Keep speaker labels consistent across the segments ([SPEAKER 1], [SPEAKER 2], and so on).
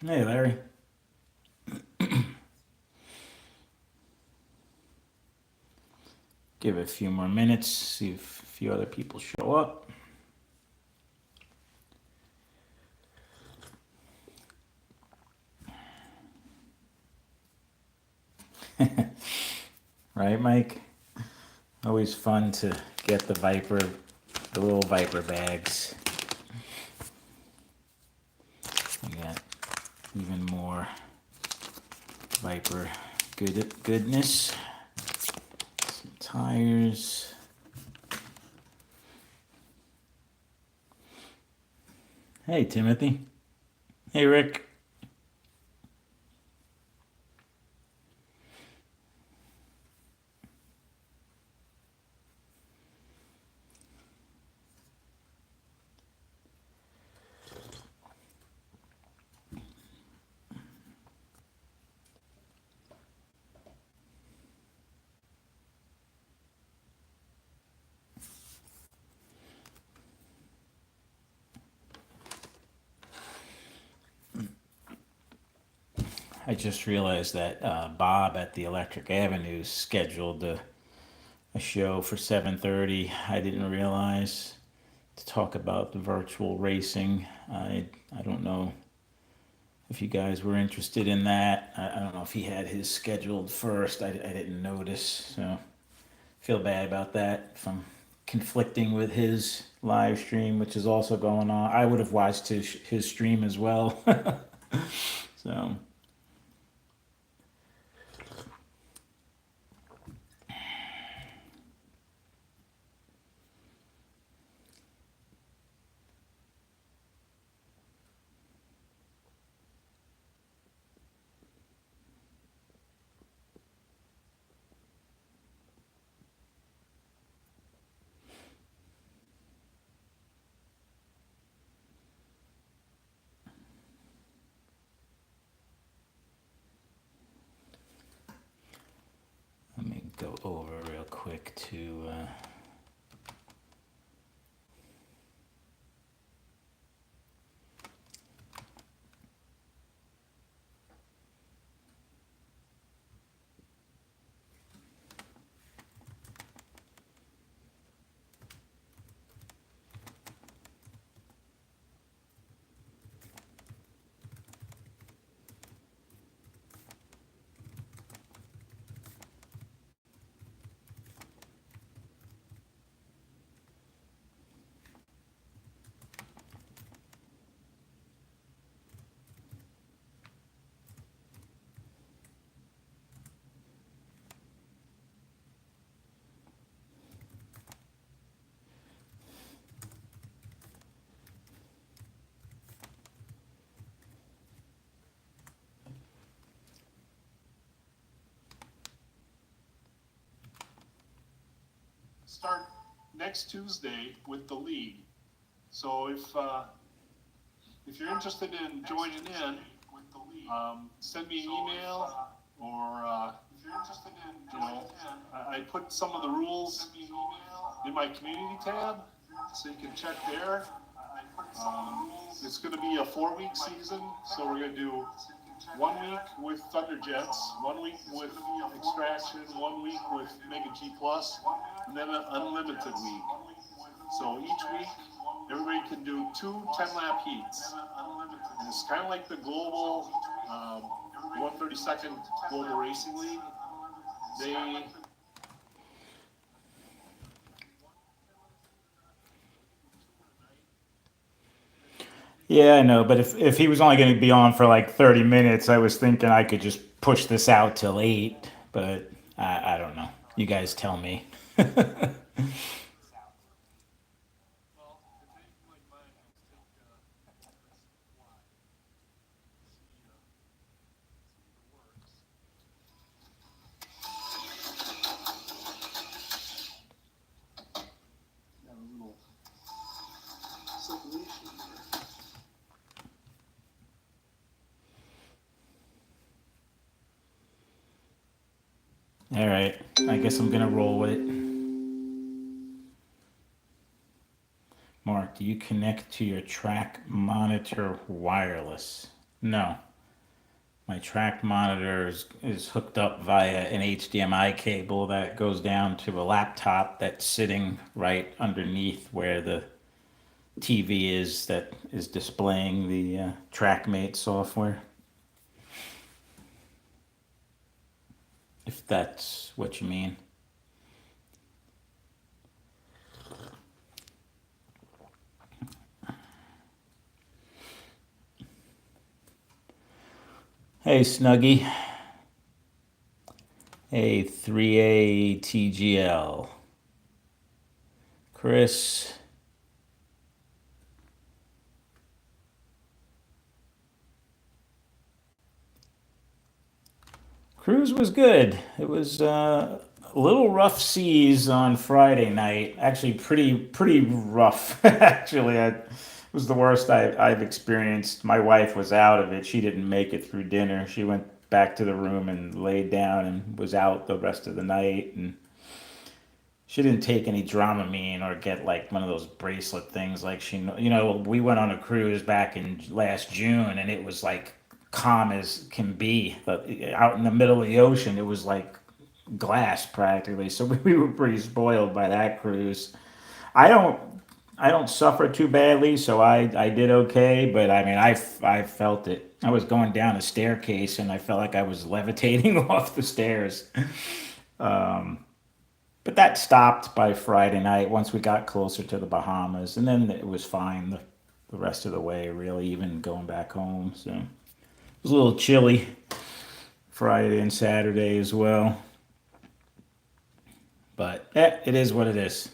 [SPEAKER 1] Hey, Larry. Give it a few more minutes, see if a few other people show up. Right, Mike? Always fun to get the little Viper bags. We got even more Viper goodness. Some tires. Hey, Timothy. Hey, Rick. I just realized that Bob at the Electric Avenue scheduled a show for 7:30. I didn't realize, to talk about the virtual racing. I don't know if you guys were interested in that. I don't know if he had his scheduled first. I didn't notice, so feel bad about that. If I'm conflicting with his live stream, which is also going on, I would have watched his stream as well. So let me go over real quick to.
[SPEAKER 2] Start next Tuesday with the league. So if you're interested in joining in, send me an email or I put some of the rules in my community tab, so you can check there. It's going to be a 4-week season, so we're going to do 1 week with Thunderjets, 1 week with Extraction, 1 week with Mega G Plus, and then an unlimited week. So each week, everybody can do two 10-lap heats. And it's kind of like the global 132nd Global Racing League. They
[SPEAKER 1] Yeah, I know, but if he was only going to be on for like 30 minutes, I was thinking I could just push this out till 8, but I don't know. You guys tell me.
[SPEAKER 2] have a little separation there.
[SPEAKER 1] All right, I guess I'm going to roll with it. Mark, do you connect to your track monitor wireless? No. my track monitor is hooked up via an HDMI cable that goes down to a laptop that's sitting right underneath where the TV is that is displaying the TrackMate software. If that's what you mean. Hey, Snuggy. Hey, 3A TGL. Chris. Cruise was good. It was a little rough seas on Friday night. Actually, pretty rough. Actually, it was the worst I've experienced. My wife was out of it. She didn't make it through dinner. She went back to the room and laid down and was out the rest of the night. And she didn't take any Dramamine or get like one of those bracelet things. Like we went on a cruise back in last June, and it was like calm as can be. But out in the middle of the ocean, it was like glass practically. So we were pretty spoiled by that cruise. I don't I don't suffer too badly, so I did okay. But I mean, I felt it. I was going down a staircase, and I felt like I was levitating off the stairs. But that stopped by Friday night once we got closer to the Bahamas, and then it was fine the rest of the way. Really, even going back home. So it was a little chilly Friday and Saturday as well. But it is what it is.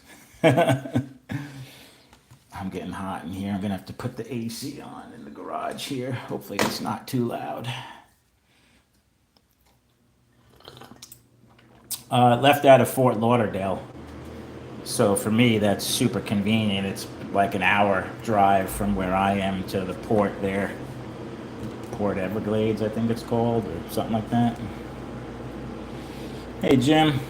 [SPEAKER 1] I'm getting hot in here. I'm gonna have to put the AC on in the garage here. Hopefully it's not too loud. Left out of Fort Lauderdale. So for me, that's super convenient. It's like an hour drive from where I am to the port there. Port Everglades, I think it's called, or something like that. Hey, Jim.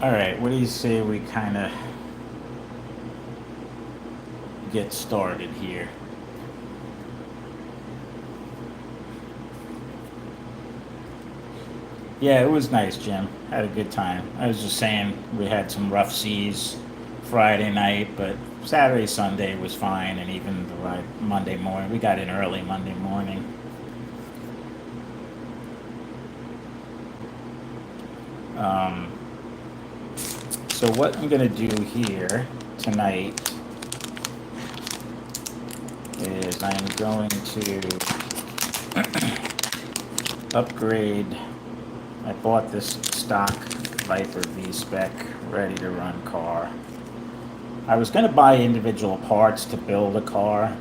[SPEAKER 1] All right, what do you say we kind of get started here? Yeah, it was nice, Jim. Had a good time. I was just saying we had some rough seas Friday night, but Saturday, Sunday was fine, and even the Monday morning. We got in early Monday morning. Um, so what I'm gonna do here tonight is I'm going to upgrade. I bought this stock Viper VSPEC ready to run car. I was going to buy individual parts to build a car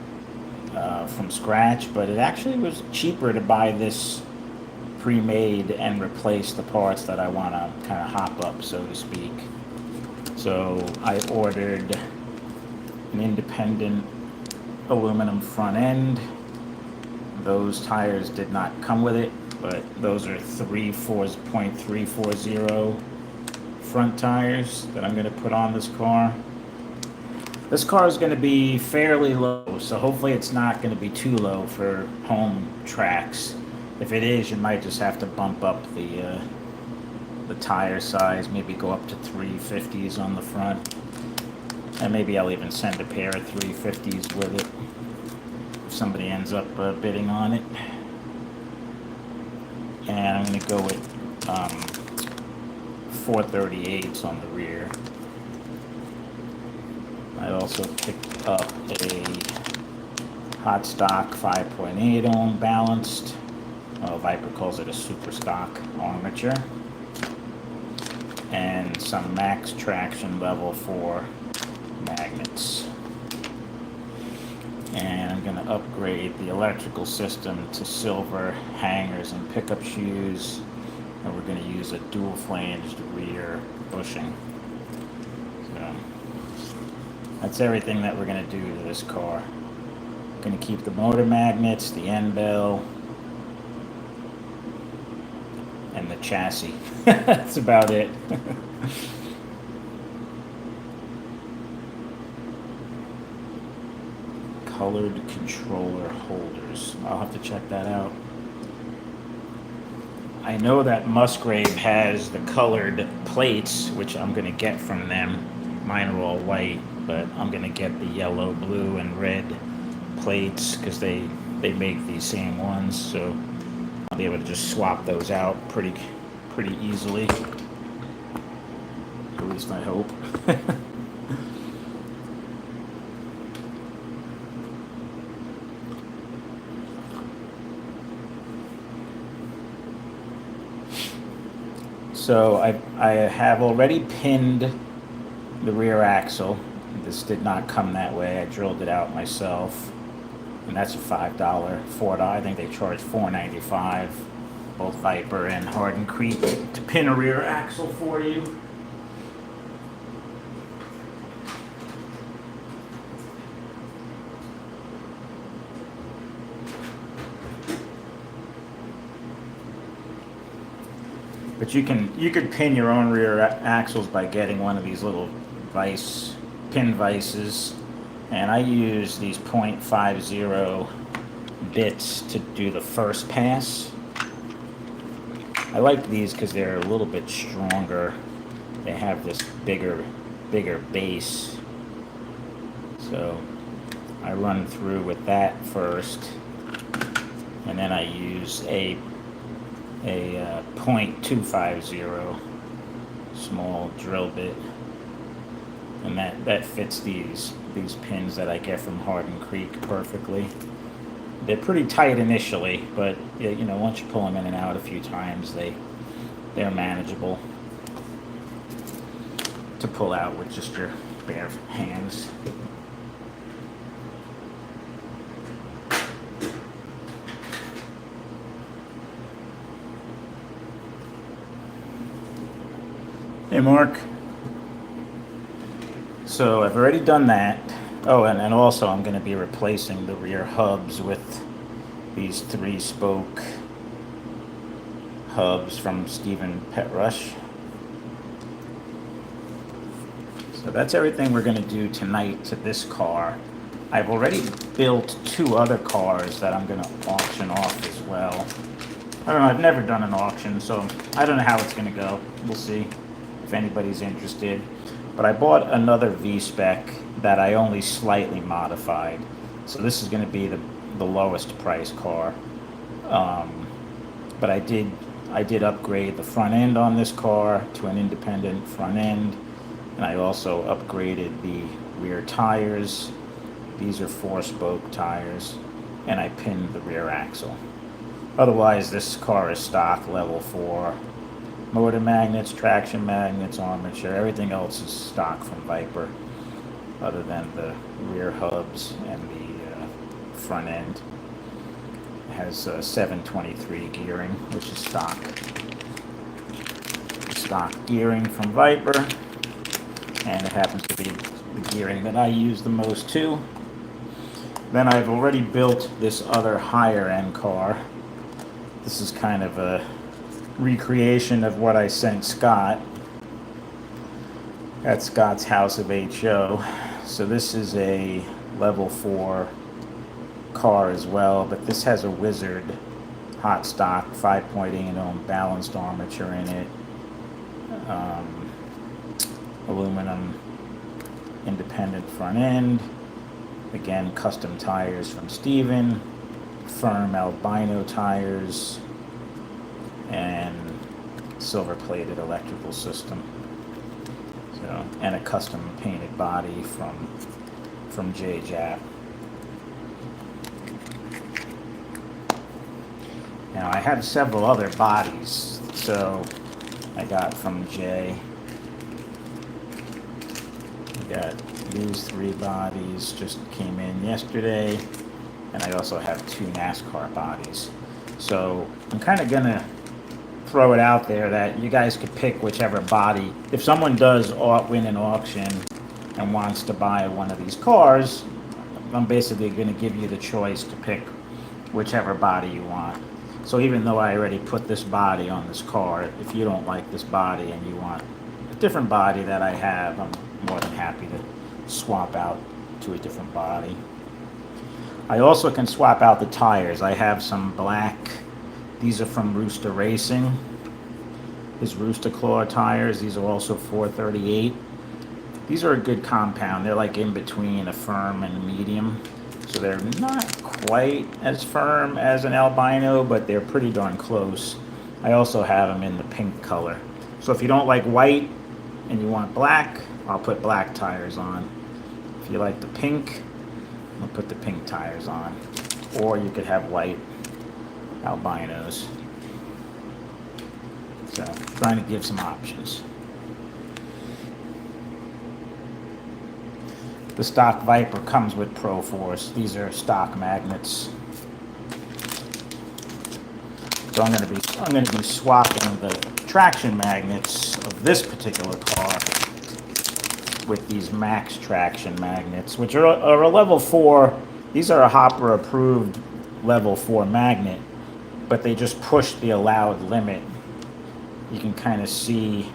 [SPEAKER 1] from scratch, but it actually was cheaper to buy this pre-made and replace the parts that I want to kind of hop up, so to speak. So I ordered an independent aluminum front end. Those tires did not come with it, but those are 3.340 front tires that I'm going to put on this car. This car is going to be fairly low, so hopefully it's not going to be too low for home tracks. If it is, you might just have to bump up the tire size, maybe go up to 350s on the front, and maybe I'll even send a pair of 350s with it if somebody ends up bidding on it. And I'm going to go with 438s on the rear. I also picked up a hot stock 5.8 ohm balanced. Viper calls it a super stock armature. And some max traction level 4 magnets. And I'm going to upgrade the electrical system to silver hangers and pickup shoes. And we're going to use a dual flanged rear bushing. So that's everything that we're going to do to this car. Going to keep the motor magnets, the end bell, and the chassis. That's about it. Colored controller holders. I'll have to check that out. I know that Musgrave has the colored plates, which I'm going to get from them. Mine are all white, but I'm going to get the yellow, blue, and red plates because they make these same ones. So I'll be able to just swap those out pretty easily. At least I hope. So I have already pinned the rear axle. This did not come that way. I drilled it out myself. And that's a $5, $4. I think they charge $4.95, both Viper and Hardin Creek, to pin a rear axle for you. But you could pin your own rear axles by getting one of these little pin vices, and I use these .50 bits to do the first pass. I like these because they're a little bit stronger. They have this bigger base, so I run through with that first, and then I use a .250 small drill bit, and that fits these pins that I get from Hardin Creek perfectly. They're pretty tight initially, but once you pull them in and out a few times, they're manageable to pull out with just your bare hands. Hey, Mark. So I've already done that. Oh, and also I'm going to be replacing the rear hubs with these 3-spoke hubs from Stephen Petrush. So that's everything we're going to do tonight to this car. I've already built 2 other cars that I'm going to auction off as well. I don't know, I've never done an auction, so I don't know how it's going to go. We'll see if anybody's interested. But I bought another VSPEC that I only slightly modified. So this is going to be the lowest price car. But I did upgrade the front end on this car to an independent front end. And I also upgraded the rear tires. These are 4-spoke tires. And I pinned the rear axle. Otherwise, this car is stock level 4. Motor magnets, traction magnets, armature, everything else is stock from Viper, other than the rear hubs and the front end. It has 723 gearing, which is stock gearing from Viper, and it happens to be the gearing that I use the most too. Then I've already built this other higher end car. This is kind of a recreation of what I sent Scott at Scott's House of HO. So this is a level 4 car as well, but this has a Wizard hot stock 5.8 ohm balanced armature in it, aluminum independent front end, again custom tires from Steven, firm albino tires, and silver plated electrical system. So, and a custom painted body from J Jap. Now I have several other bodies, so I got from Jay. We got These 3 bodies just came in yesterday, and I also have 2 NASCAR bodies. So I'm kind of gonna throw it out there that you guys could pick whichever body. If someone does win an auction and wants to buy one of these cars, I'm basically going to give you the choice to pick whichever body you want. So even though I already put this body on this car, if you don't like this body and you want a different body that I have, I'm more than happy to swap out to a different body. I also can swap out the tires. I have some black. These are from Rooster Racing. His Rooster Claw tires. These are also 438. These are a good compound. They're like in between a firm and a medium. So they're not quite as firm as an albino, but they're pretty darn close. I also have them in the pink color. So if you don't like white and you want black, I'll put black tires on. If you like the pink, I'll put the pink tires on. Or you could have white albinos. So trying to give some options. The stock Viper comes with Pro Force. These are stock magnets. So I'm going to be swapping the traction magnets of this particular car with these max traction magnets, which are a level 4. These are a Hopper approved level 4 magnet, but they just push the allowed limit. You can kind of see,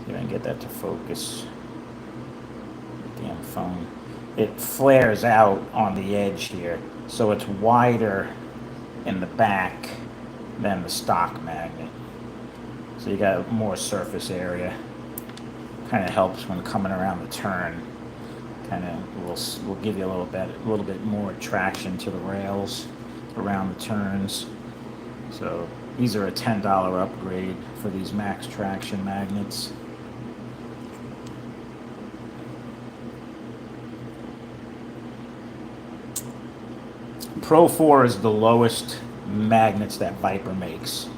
[SPEAKER 1] if I can get that to focus. Damn phone. It flares out on the edge here, so it's wider in the back than the stock magnet. So you got more surface area. Kind of helps when coming around the turn. Kind of will give you a little bit more traction to the rails around the turns. So these are a $10 upgrade for these max traction magnets. Pro 4 is the lowest magnets that Viper makes.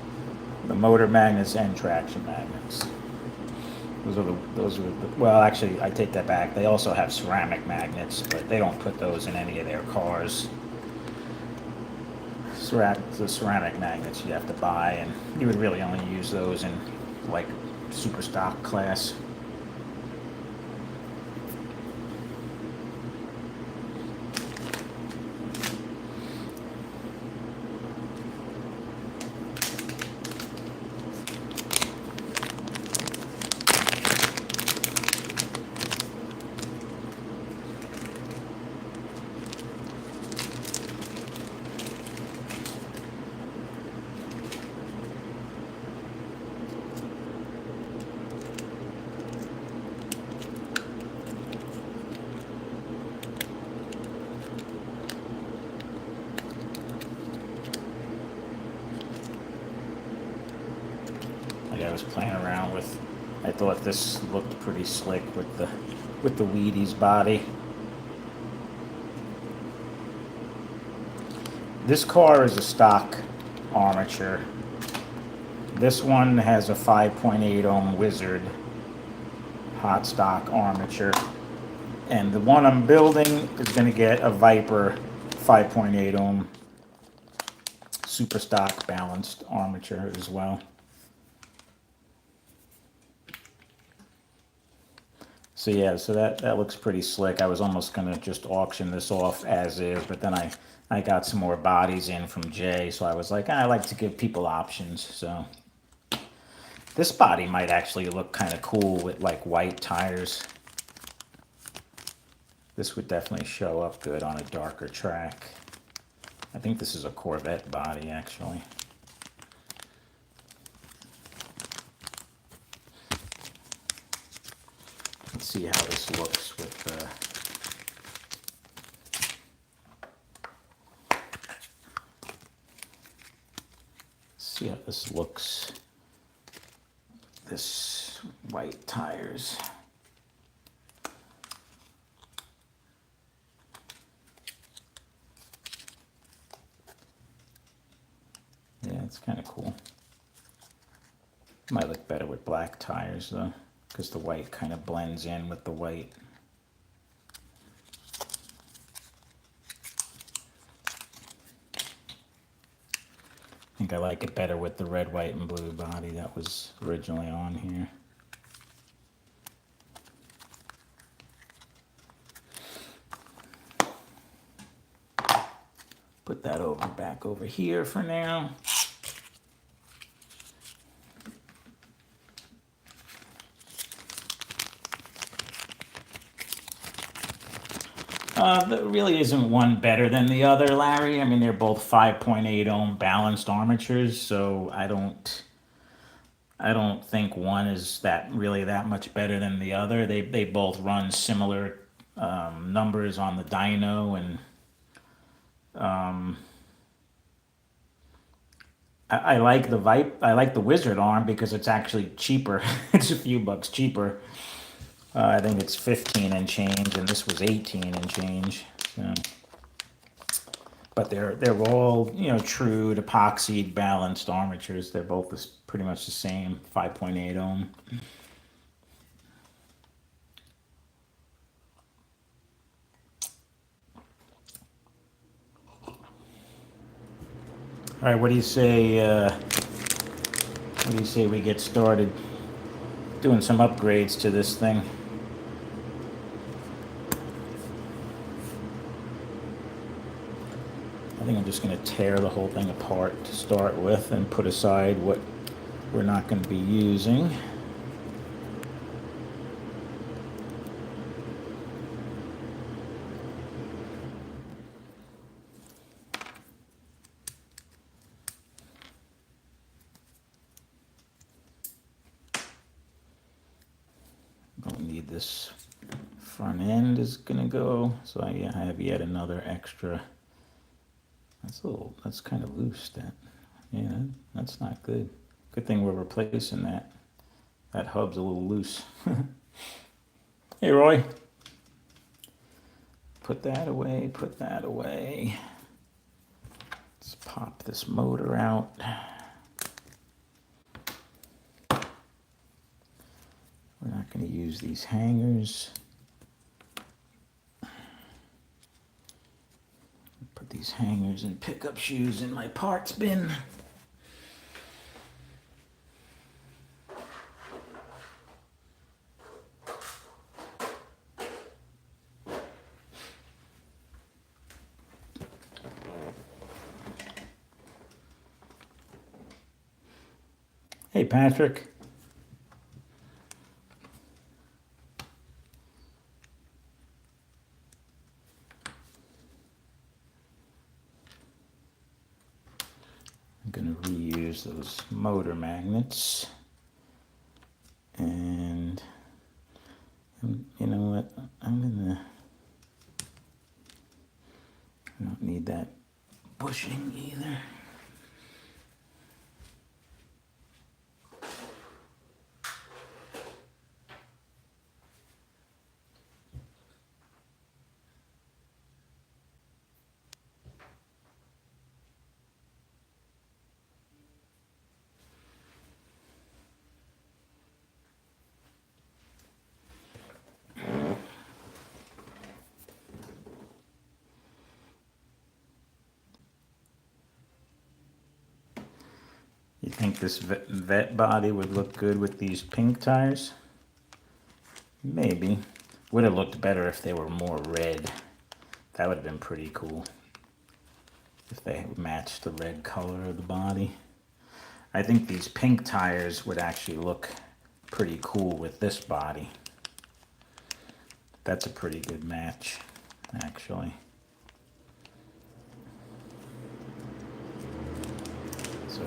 [SPEAKER 1] The motor magnets and traction magnets. Well, actually, I take that back. They also have ceramic magnets, but they don't put those in any of their cars. The ceramic magnets you have to buy, and you would really only use those in like super stock class. I was playing around with. I thought this looked pretty slick with the Wheaties body. This car is a stock armature. This one has a 5.8 ohm Wizard hot stock armature, and the one I'm building is going to get a Viper 5.8 ohm super stock balanced armature as well. So yeah, so that looks pretty slick. I was almost gonna just auction this off as is, but then I got some more bodies in from Jay, so I was like, I like to give people options. So this body might actually look kind of cool with like white tires. This would definitely show up good on a darker track. I think this is a Corvette body actually. Let's see how this looks with see how this looks. This white tires. Yeah, it's kind of cool. Might look better with black tires though, because the white kind of blends in with the white. think I like it better with the red, white, and blue body that was originally on here. Put that over back over here for now. There really isn't one better than the other, Larry. I mean, they're both 5.8 ohm balanced armatures, so I don't think one is that much better than the other. They both run similar numbers on the dyno, and I like I like the Wizard arm because it's actually cheaper. It's a few bucks cheaper. I think it's 15 and change, and this was 18 and change. So. But they're all true epoxied balanced armatures. They're both pretty much the same 5.8 ohm. All right, what do you say? What do you say we get started doing some upgrades to this thing? I think I'm just going to tear the whole thing apart to start with and put aside what we're not going to be using. Don't need this front end is going to go, so I have yet another extra. That's kind of loose. That's not good. Good thing we're replacing that. That hub's a little loose. Hey, Roy. Put that away, put that away. Let's pop this motor out. We're not going to use these hangers. Put these hangers and pickup shoes in my parts bin. Hey, Patrick. I'm going to reuse those motor magnets. And you know what? I don't need that bushing either. You think this vet body would look good with these pink tires? Maybe. Would have looked better if they were more red. That would have been pretty cool. If they matched the red color of the body. I think these pink tires would actually look pretty cool with this body. That's a pretty good match, actually. So,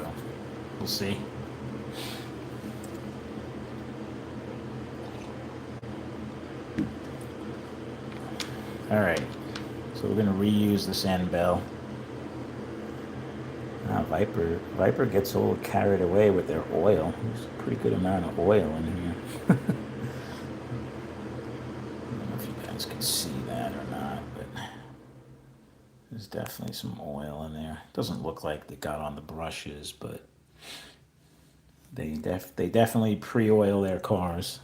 [SPEAKER 1] we'll see. All right, so we're gonna reuse this end bell. Viper gets a little carried away with their oil. There's a pretty good amount of oil in here. I don't know if you guys can see that or not, but there's definitely some oil in there. Doesn't look like they got on the brushes, but they definitely pre-oil their cars.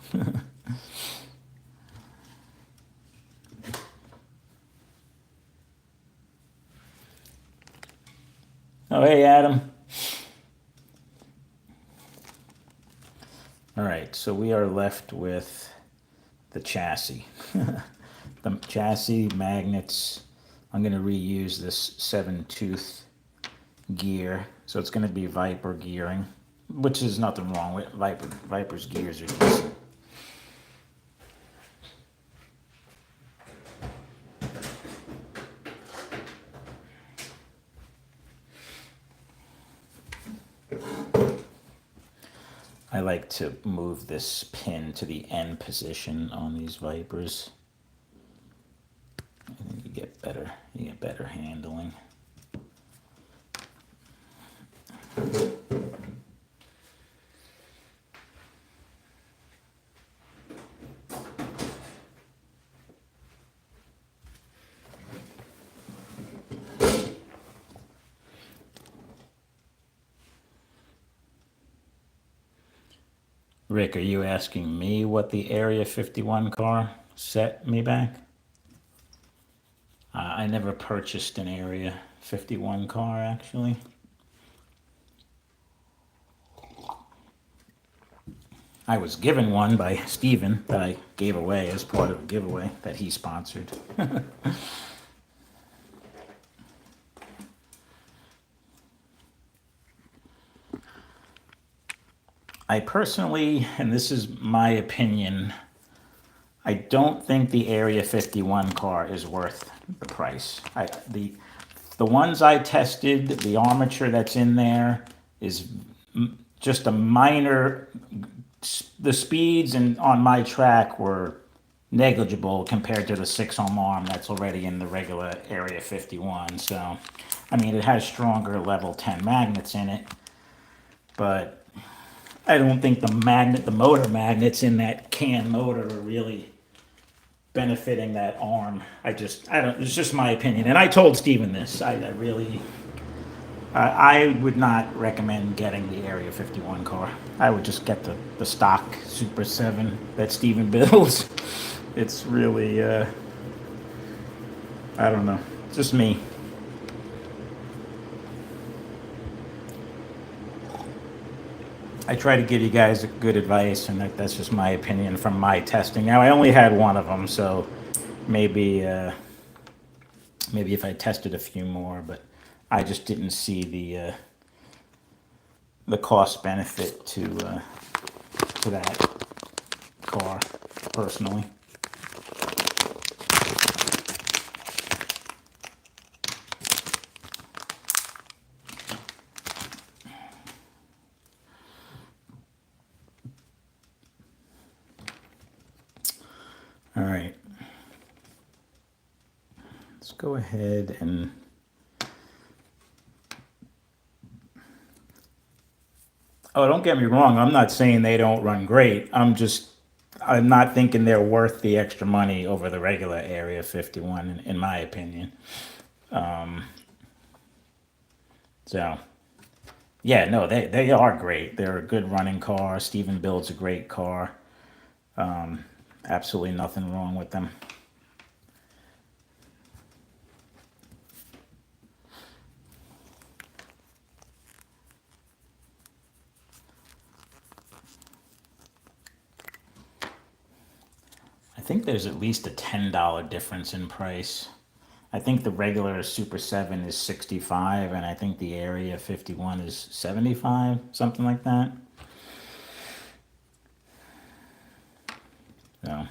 [SPEAKER 1] Oh, hey, Adam. All right, so we are left with the chassis. The chassis magnets, I'm going to reuse this 7-tooth gear. So it's going to be Viper gearing, which is nothing wrong with Viper. Viper's gears are decent. I like to move this pin to the end position on these Vipers. I think you get better handling. Rick, are you asking me what the Area 51 car set me back? I never purchased an Area 51 car, actually. I was given one by Steven that I gave away as part of a giveaway that he sponsored. I personally, and this is my opinion, I don't think the Area 51 car is worth the price. The ones I tested, the armature that's in there is just a minor. The speeds and on my track were negligible compared to the 6 ohm arm that's already in the regular Area 51. So, I mean, it has stronger level 10 magnets in it, but I don't think the motor magnets in that can motor are really benefiting that arm. I don't, it's just my opinion. And I told Steven this. I would not recommend getting the Area 51 car. I would just get the stock Super 7 that Steven builds. It's really, I don't know, just me. I try to give you guys good advice, and that's just my opinion from my testing. Now, I only had one of them, so maybe maybe if I tested a few more, but I just didn't see the cost benefit to that car personally. All right. Let's go ahead and oh, don't get me wrong. I'm not saying they don't run great. I'm not thinking they're worth the extra money over the regular Area 51, in my opinion. So, yeah, no, they are great. They're a good running car. Steven builds a great car. Absolutely nothing wrong with them. I think there's at least a $10 difference in price. I think the regular Super 7 is 65, and I think the Area 51 is 75, something like that. So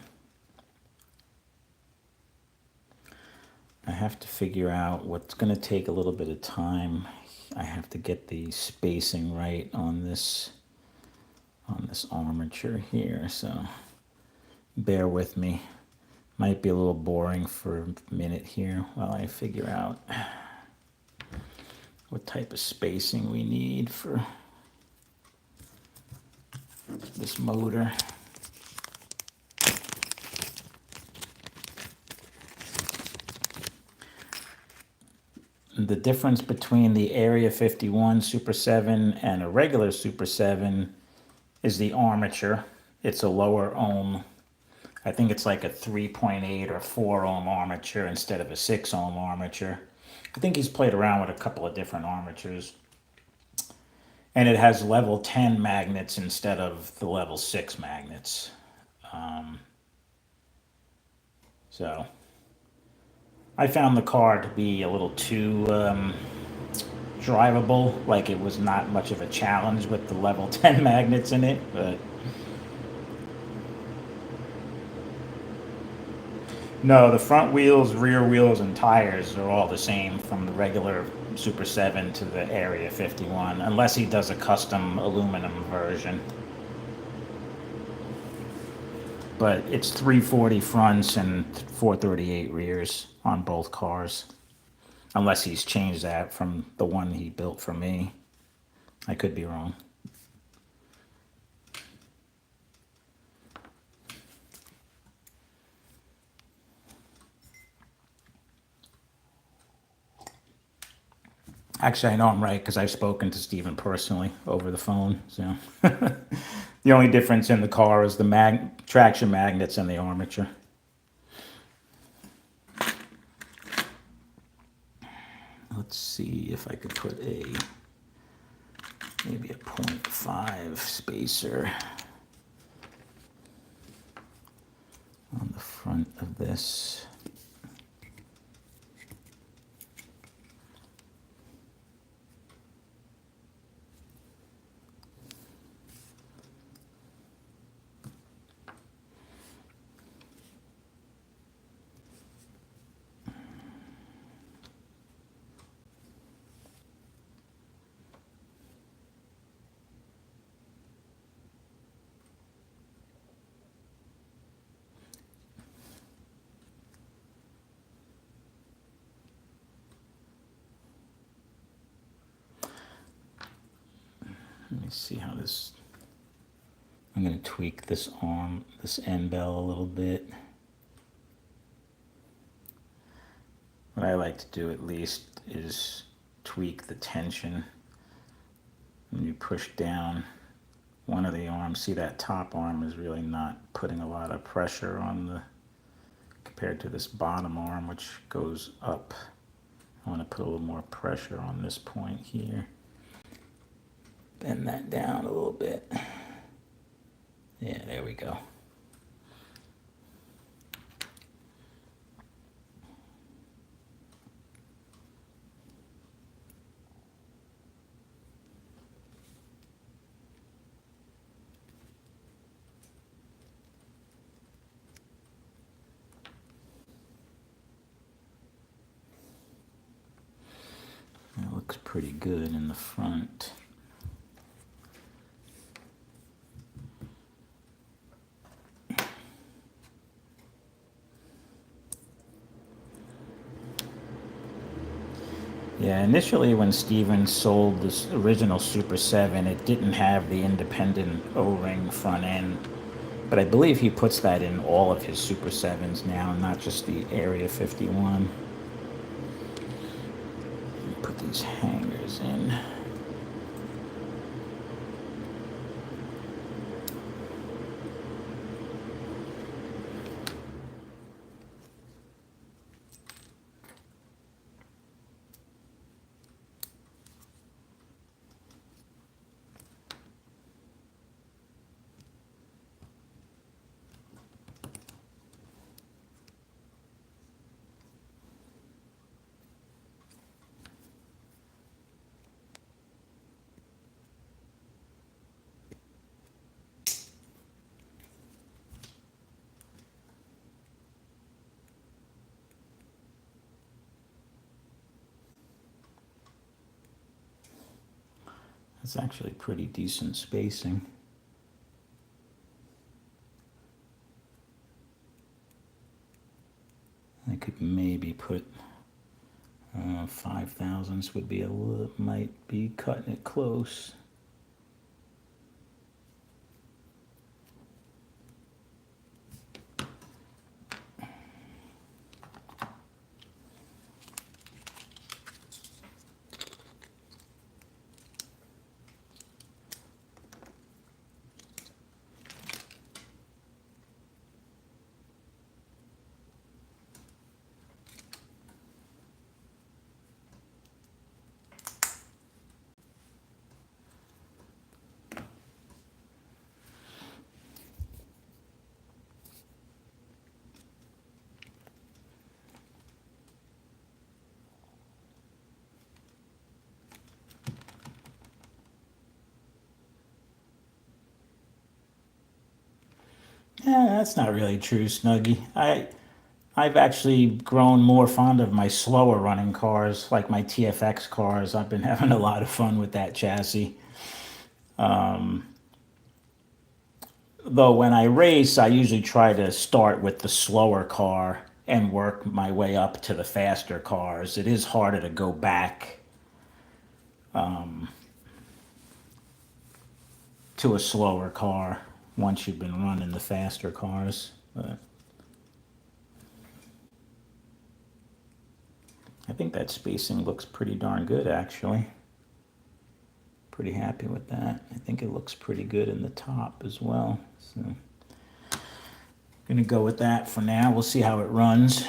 [SPEAKER 1] I have to figure out what's going to take a little bit of time. I have to get the spacing right on this armature here, so bear with me. Might be a little boring for a minute here while I figure out what type of spacing we need for this motor. The difference between the Area 51 Super 7 and a regular Super 7 is the armature. It's a lower ohm. I think it's like a 3.8 or 4 ohm armature instead of a 6 ohm armature. I think he's played around with a couple of different armatures. and it has level 10 magnets instead of the level 6 magnets. So I found the car to be a little too drivable. Like it was not much of a challenge with the level 10 magnets in it, but no, the front wheels, rear wheels, and tires are all the same from the regular Super 7 to the Area 51, unless he does a custom aluminum version. But it's 340 fronts and 438 rears on both cars, unless he's changed that from the one he built for me. I could be wrong. Actually, I know I'm right because I've spoken to Steven personally over the phone. So the only difference in the car is the traction magnets and the armature. Let's see if I could put maybe a 0.5 spacer on the front of this. Let me see how this, I'm going to tweak this arm, this end bell a little bit. What I like to do at least is tweak the tension. When you push down one of the arms, see that top arm is really not putting a lot of pressure on the, compared to this bottom arm which goes up. I want to put a little more pressure on this point here. Bend that down a little bit. Yeah, there we go. That looks pretty good in the front. Yeah, initially when Steven sold this original Super 7, it didn't have the independent O-ring front end. But I believe he puts that in all of his Super 7s now, not just the Area 51. Put these hangers in. That's actually pretty decent spacing. I could maybe put 5 thousandths would be a little, might be cutting it close. That's not really true, Snuggie. I've actually grown more fond of my slower running cars, like my TFX cars. I've been having a lot of fun with that chassis. Though when I race, I usually try to start with the slower car and work my way up to the faster cars. It is harder to go back to a slower car once you've been running the faster cars. But I think that spacing looks pretty darn good, actually. Pretty happy with that. I think it looks pretty good in the top as well. So, gonna go with that for now. We'll see how it runs.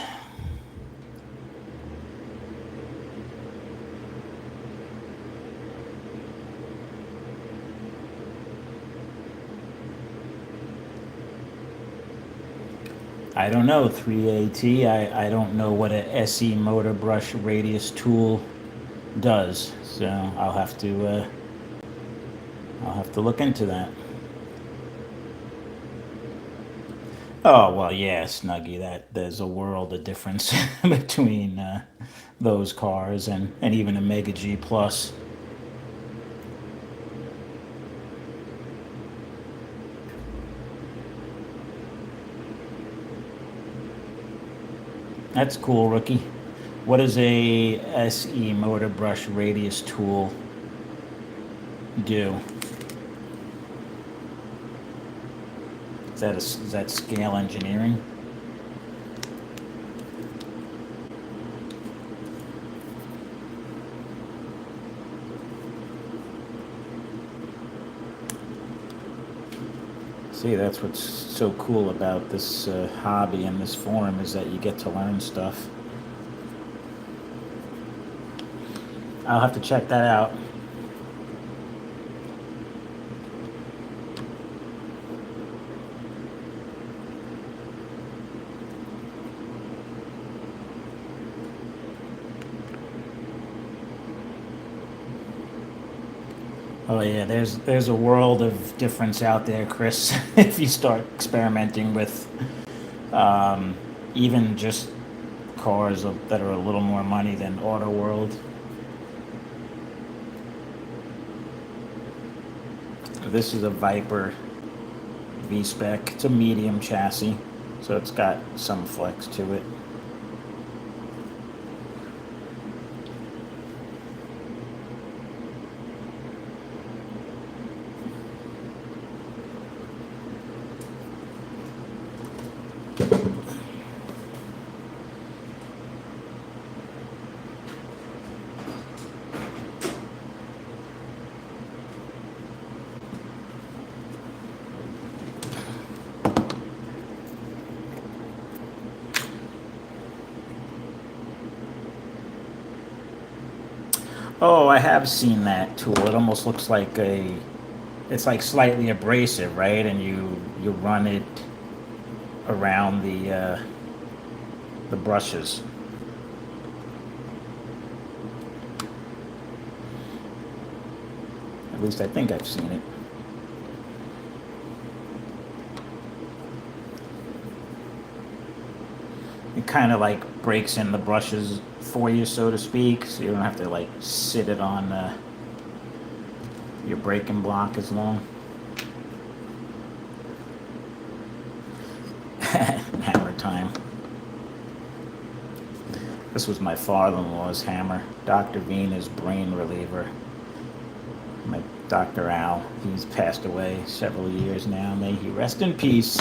[SPEAKER 1] I don't know, 3AT. I don't know what a SE motor brush radius tool does. So I'll have to look into that. Oh well, yeah, Snuggie. That there's a world of difference between those cars and even a Mega G Plus. That's cool, rookie. What does a SE motor brush radius tool do? Is that scale engineering? See, that's what's so cool about this hobby and this forum is that you get to learn stuff. I'll have to check that out. Oh yeah, there's a world of difference out there, Chris. If you start experimenting with even just cars that are a little more money than Auto World. This is a Viper VSPEC. It's a medium chassis, so it's got some flex to it. Oh, I have seen that tool. It almost looks like it's like slightly abrasive, right? And you run it around the brushes. At least I think I've seen it. It kind of like breaks in the brushes for you, so to speak, so you don't have to like sit it on your braking block as long. Hammer time. This was my father-in-law's hammer. Dr. Vina's brain reliever. My Dr. Al, he's passed away several years now. May he rest in peace.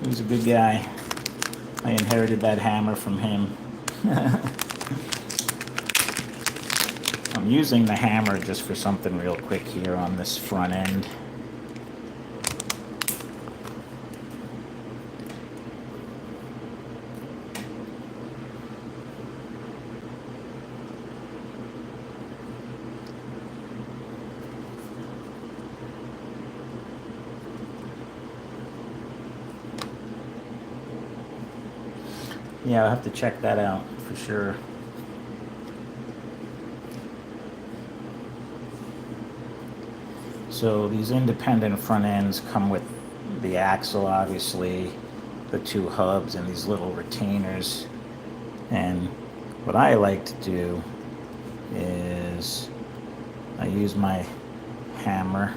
[SPEAKER 1] He was a good guy. I inherited that hammer from him. I'm using the hammer just for something real quick here on this front end. Yeah, I'll have to check that out for sure. So these independent front ends come with the axle, obviously, the two hubs, and these little retainers. And what I like to do is I use my hammer.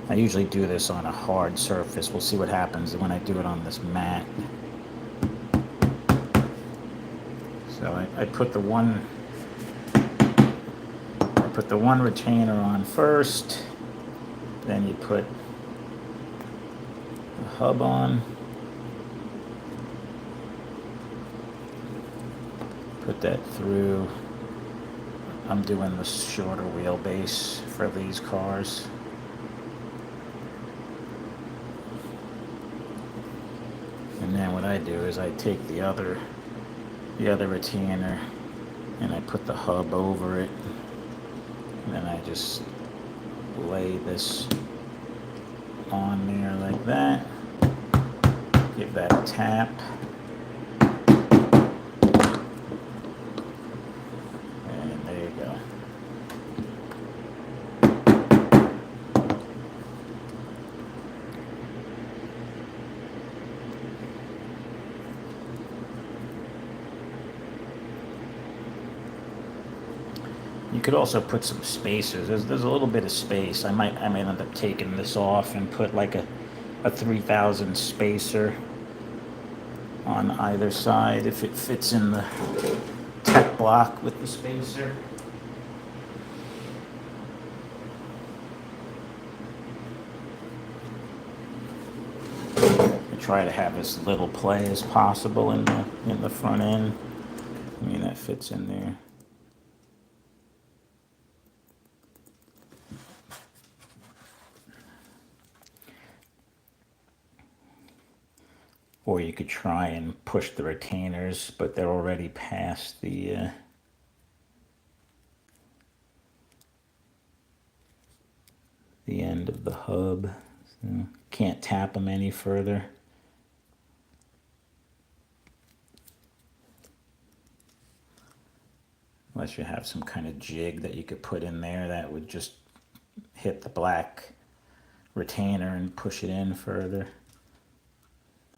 [SPEAKER 1] I usually do this on a hard surface. We'll see what happens when I do it on this mat. So I put the one retainer on first, then you put the hub on, put that through. I'm doing the shorter wheelbase for these cars. And then what I do is I take the other retainer and I put the hub over it. And then I just lay this on there like that. Give that a tap. And there you go. You could also put some spacers. There's a little bit of space. I might end up taking this off and put like a 3000 spacer on either side if it fits in the tech block with the spacer. I try to have as little play as possible in the front end. I mean, that fits in there. Or you could try and push the retainers, but they're already past the end of the hub. So can't tap them any further. Unless you have some kind of jig that you could put in there that would just hit the black retainer and push it in further.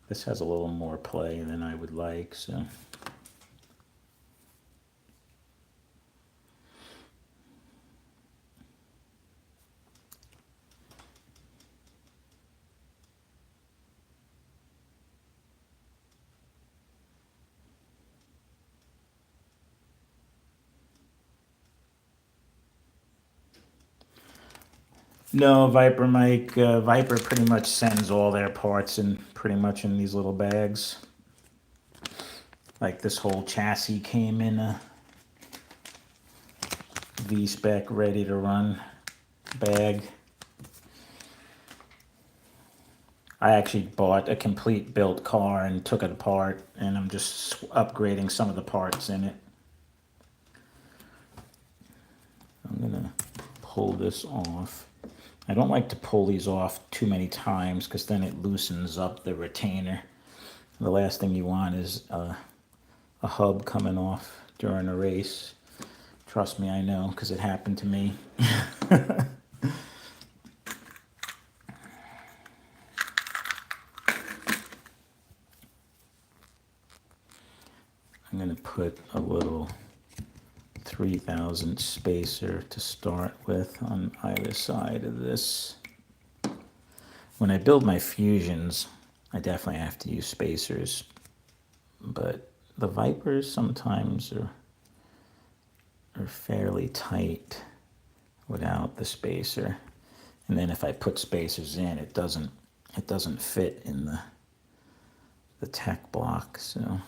[SPEAKER 1] This has a little more play than I would like, so. No, Viper Mike. Viper pretty much sends all their parts in pretty much in these little bags. Like this whole chassis came in a VSPEC ready to run bag. I actually bought a complete built car and took it apart, and I'm just upgrading some of the parts in it. I'm gonna pull this off. I don't like to pull these off too many times because then it loosens up the retainer. The last thing you want is a hub coming off during a race. Trust me, I know, because it happened to me. I'm going to put a little 3000 spacer to start with on either side of this. When I build my Fusions, I definitely have to use spacers, but the Vipers sometimes are fairly tight without the spacer. And then if I put spacers in, it doesn't fit in the tech block, so.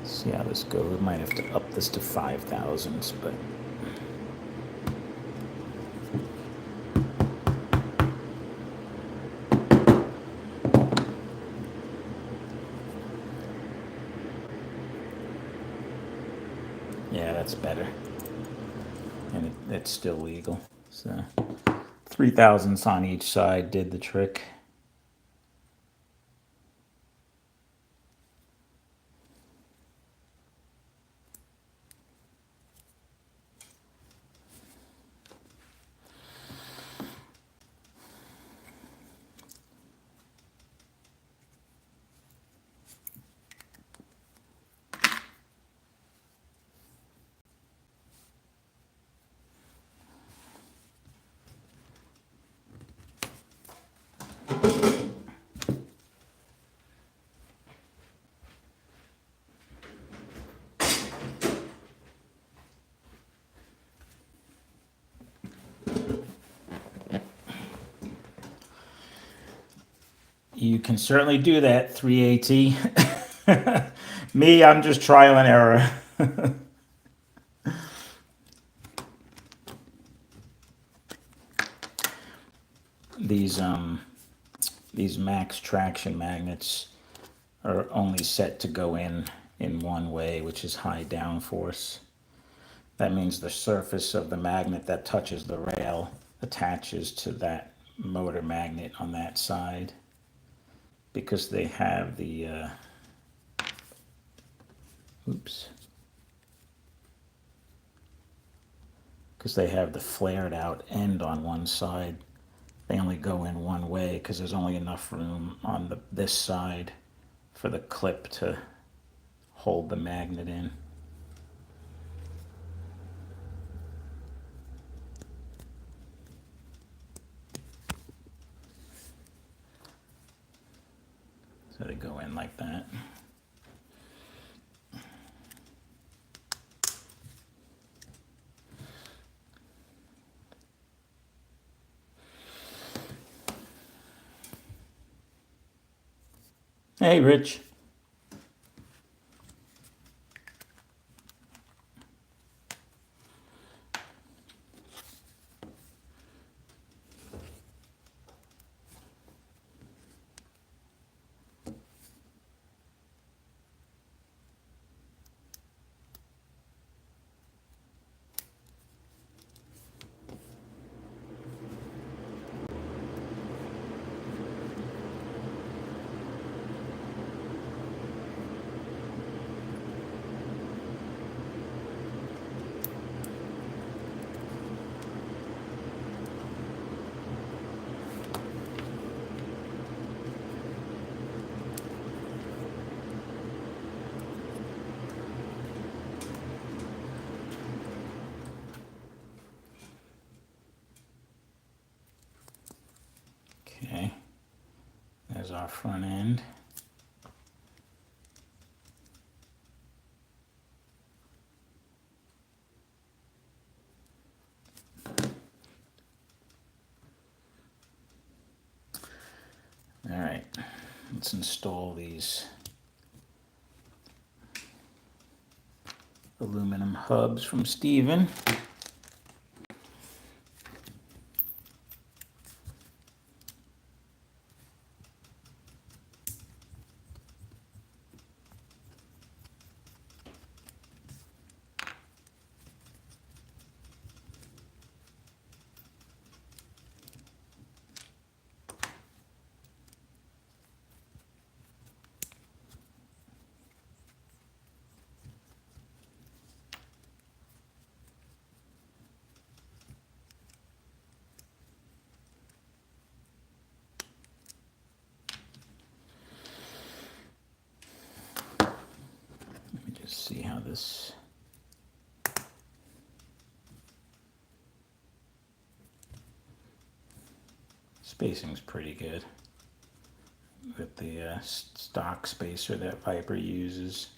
[SPEAKER 1] See how this goes. We might have to up this to 5000s, but. Yeah, that's better. And it's still legal. So 3000s on each side did the trick. You can certainly do that, 3AT. Me, I'm just trial and error. These these max traction magnets are only set to go in one way, which is high downforce. That means the surface of the magnet that touches the rail attaches to that motor magnet on that side, because they have the oops, because they have the flared out end on one side. They only go in one way because there's only enough room on this side for the clip to hold the magnet in. So they go in like that. Hey, Rich. Okay, there's our front end. All right, let's install these aluminum hubs from Steven. Let me just see how this. Spacing's pretty good with the stock spacer that Viper uses.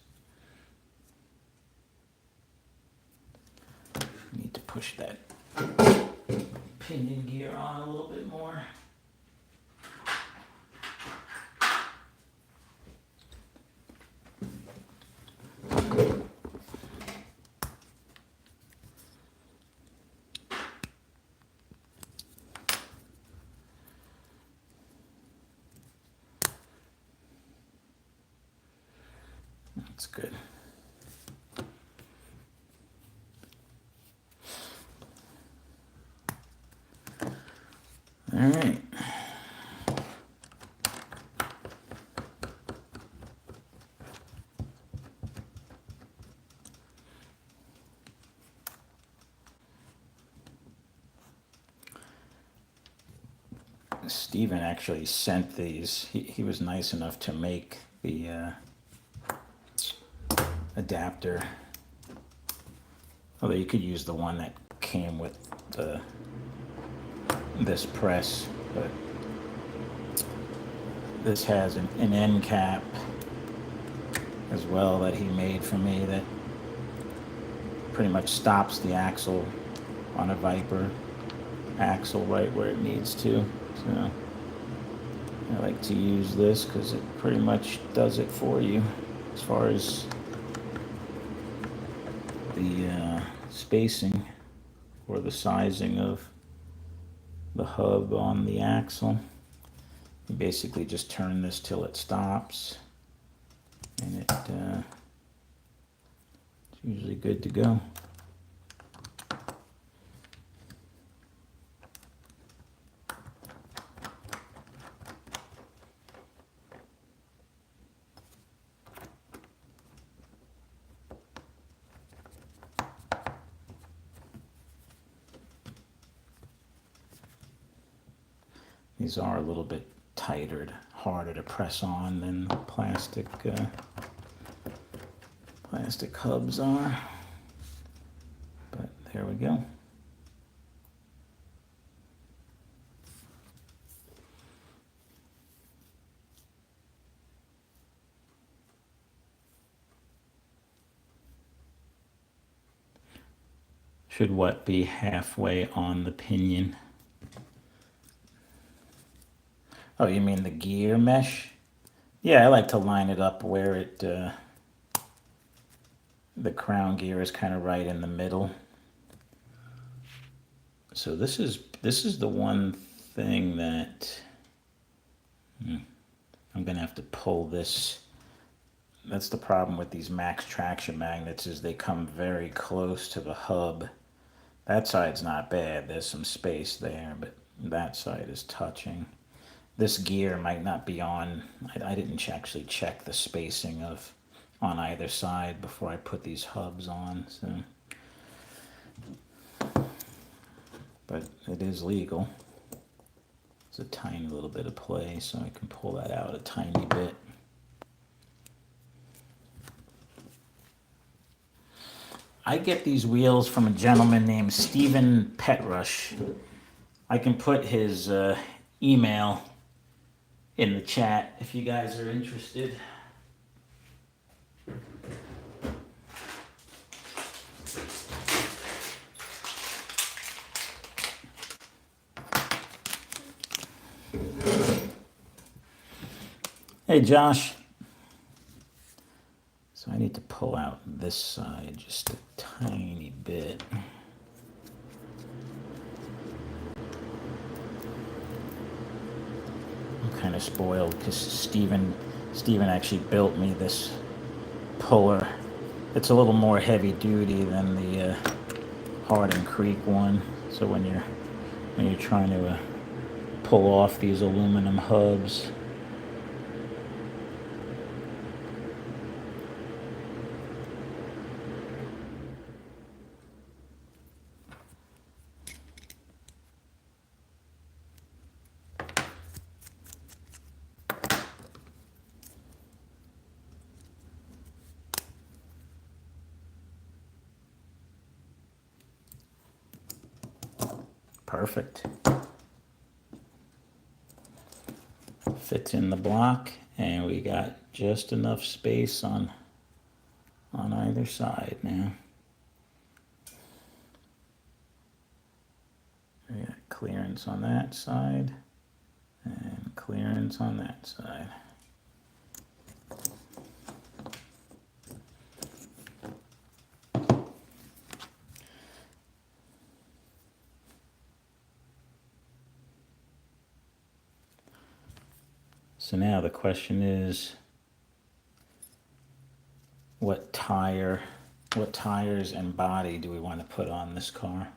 [SPEAKER 1] Need to push that pinion gear on a little bit more. That's good. All right. Steven actually sent these. He was nice enough to make the adapter. Although you could use the one that came with this press, but this has an end cap as well that he made for me that pretty much stops the axle on a Viper axle right where it needs to. So I like to use this because it pretty much does it for you as far as the spacing or the sizing of the hub on the axle. You basically just turn this till it stops, and it's usually good to go. These are a little bit tighter, harder to press on than plastic hubs are, but there we go. Should what be halfway on the pinion? Oh, you mean the gear mesh? Yeah, I like to line it up where it the crown gear is kind of right in the middle. So this is the one thing that I'm gonna have to pull this. That's the problem with these max traction magnets, is they come very close to the hub. That side's not bad, there's some space there, but that side is touching. This gear might not be on. I didn't actually check the spacing of on either side before I put these hubs on, so. But it is legal. It's a tiny little bit of play, so I can pull that out a tiny bit. I get these wheels from a gentleman named Stephen Petrush. I can put his email in the chat if you guys are interested. Hey, Josh. So I need to pull out this side just a tiny bit. I'm kind of spoiled because Steven actually built me this puller. It's a little more heavy duty than the Harding Creek one. So when you're trying to pull off these aluminum hubs, perfect. Fits in the block, and we got just enough space on either side now. We got clearance on that side and clearance on that side. So now the question is, what tires and body do we want to put on this car?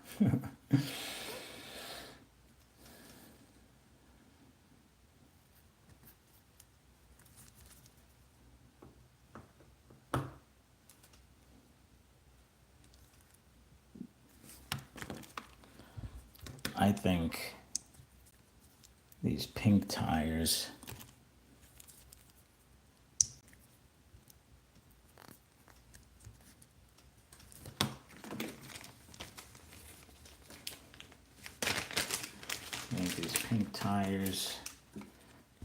[SPEAKER 1] I think these pink tires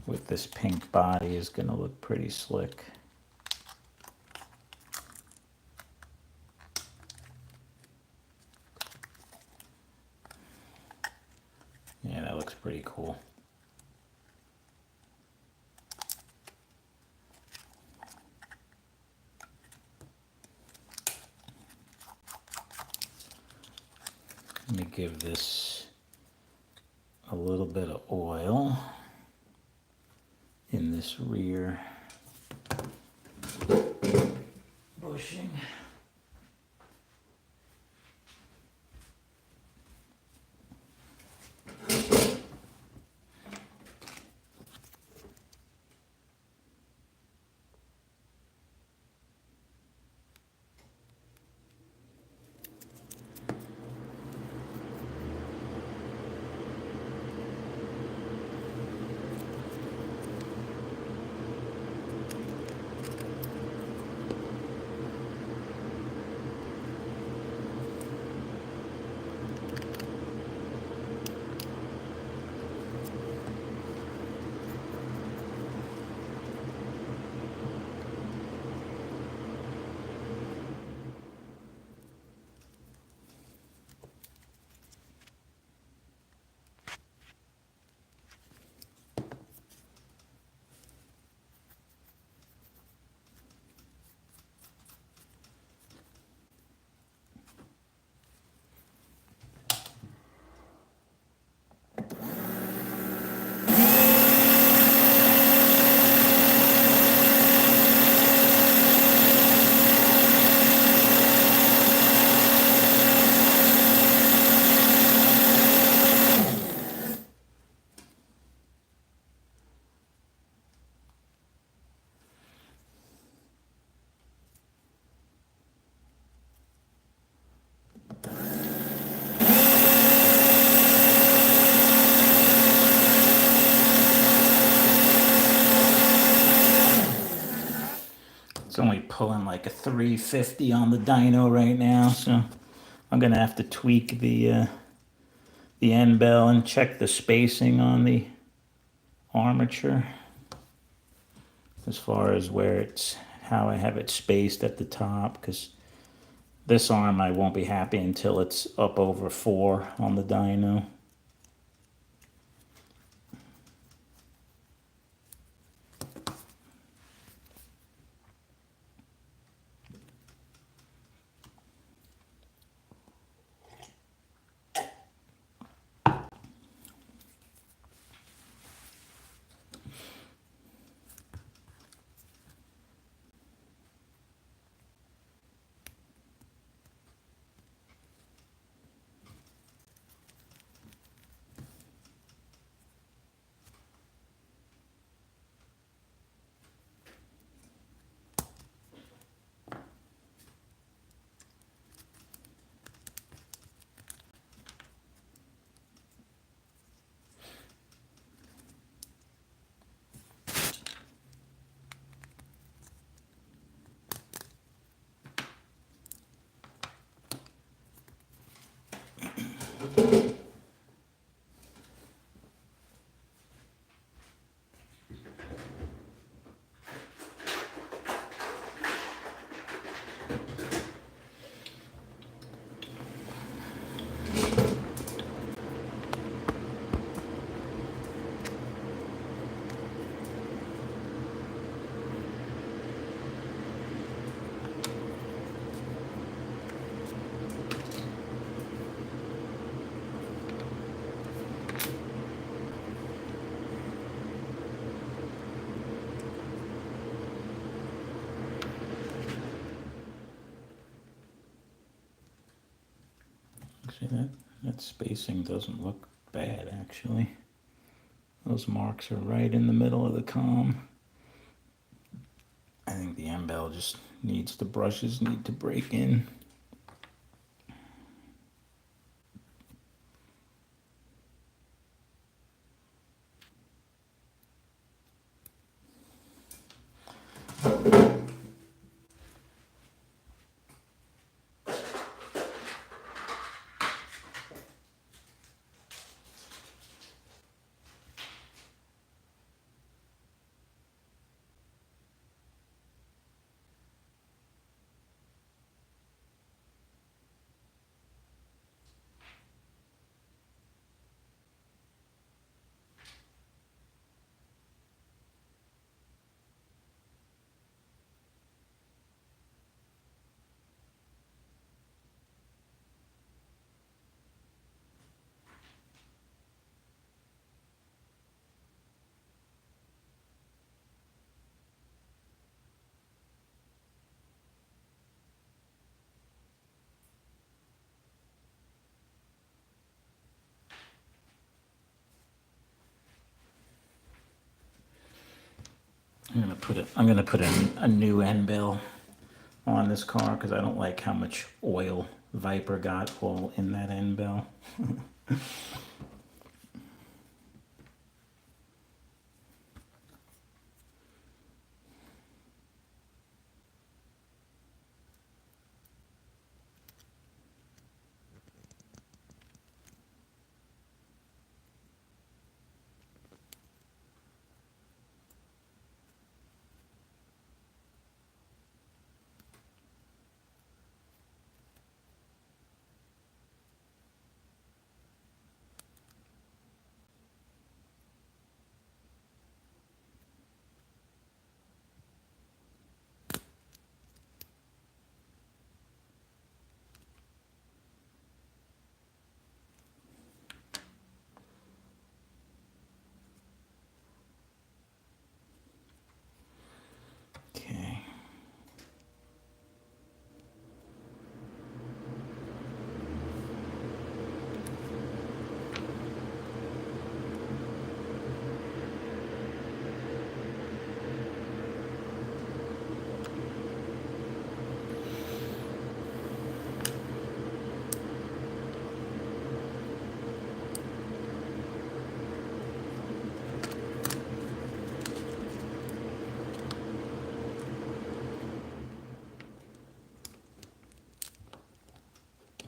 [SPEAKER 1] with this pink body is going to look pretty slick. Yeah, that looks pretty cool. Let me give this a little bit of oil in this rear bushing. It's only pulling like a 350 on the dyno right now, so I'm gonna have to tweak the end bell and check the spacing on the armature as far as where it's how I have it spaced at the top, because this arm I won't be happy until it's up over 4 on the dyno. See that spacing doesn't look bad actually. Those marks are right in the middle of the com. I think the end bell just needs, the brushes need to break in. I'm gonna put a new end bill on this car because I don't like how much oil Viper got all in that end bill. Okay.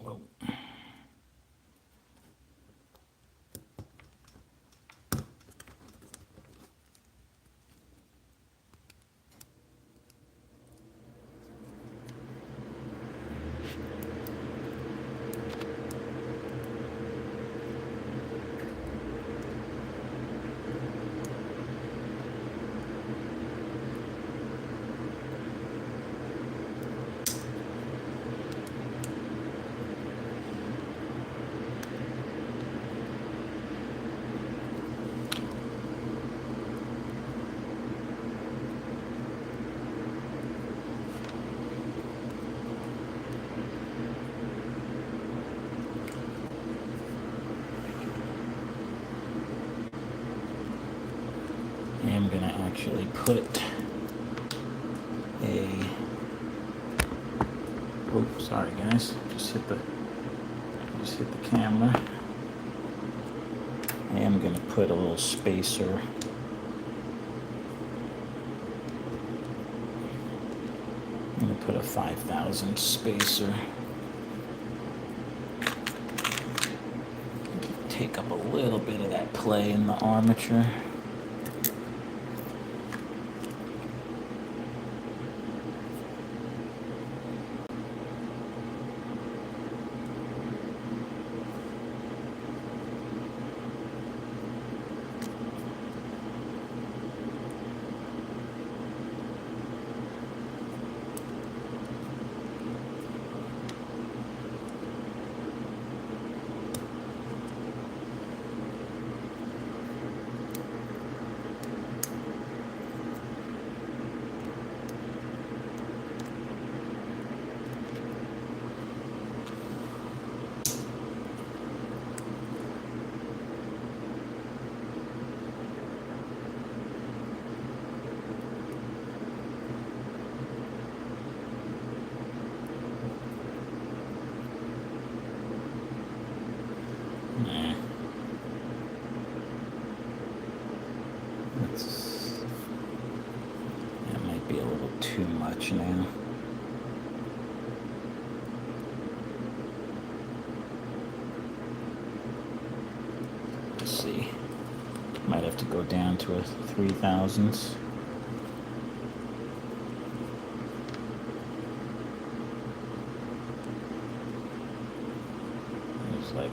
[SPEAKER 1] Whoa. I am gonna actually put a. Oops, sorry guys. Just hit the camera. I am gonna put a little spacer. I'm gonna put a 5,000 spacer. Take up a little bit of that play in the armature. That might be a little too much now. Let's see. Might have to go down to a 3,000s. It's like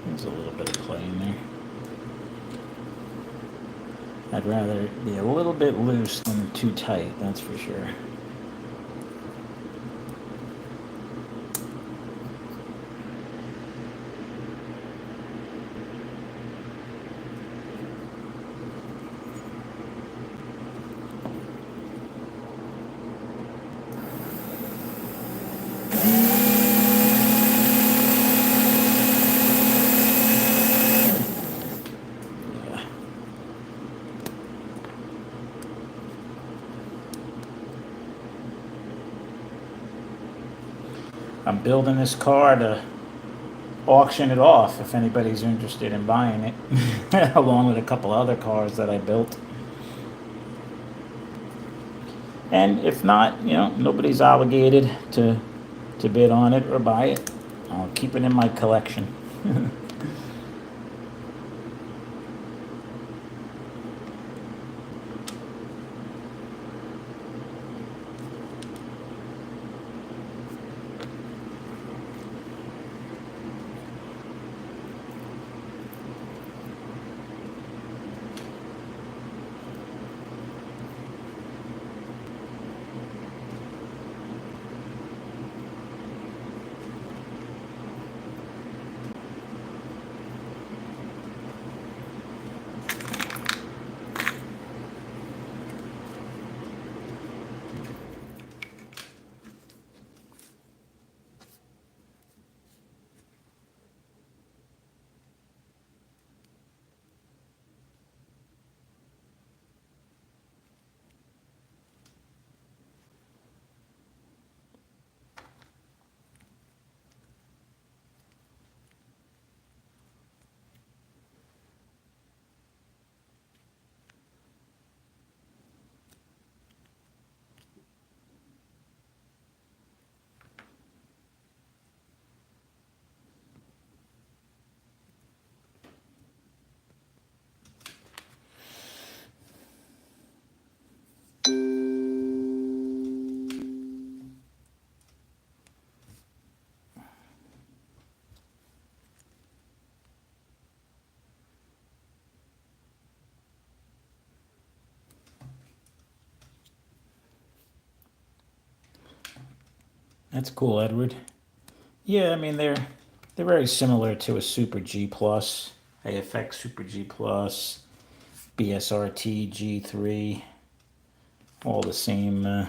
[SPEAKER 1] there's a little bit of play in there. I'd rather it be a little bit loose than too tight, that's for sure. I'm building this car to auction it off if anybody's interested in buying it, along with a couple other cars that I built. And if not, nobody's obligated to bid on it or buy it. I'll keep it in my collection. That's cool, Edward. Yeah, I mean they're very similar to a Super G Plus, AFX Super G Plus, BSRT G3, all the same,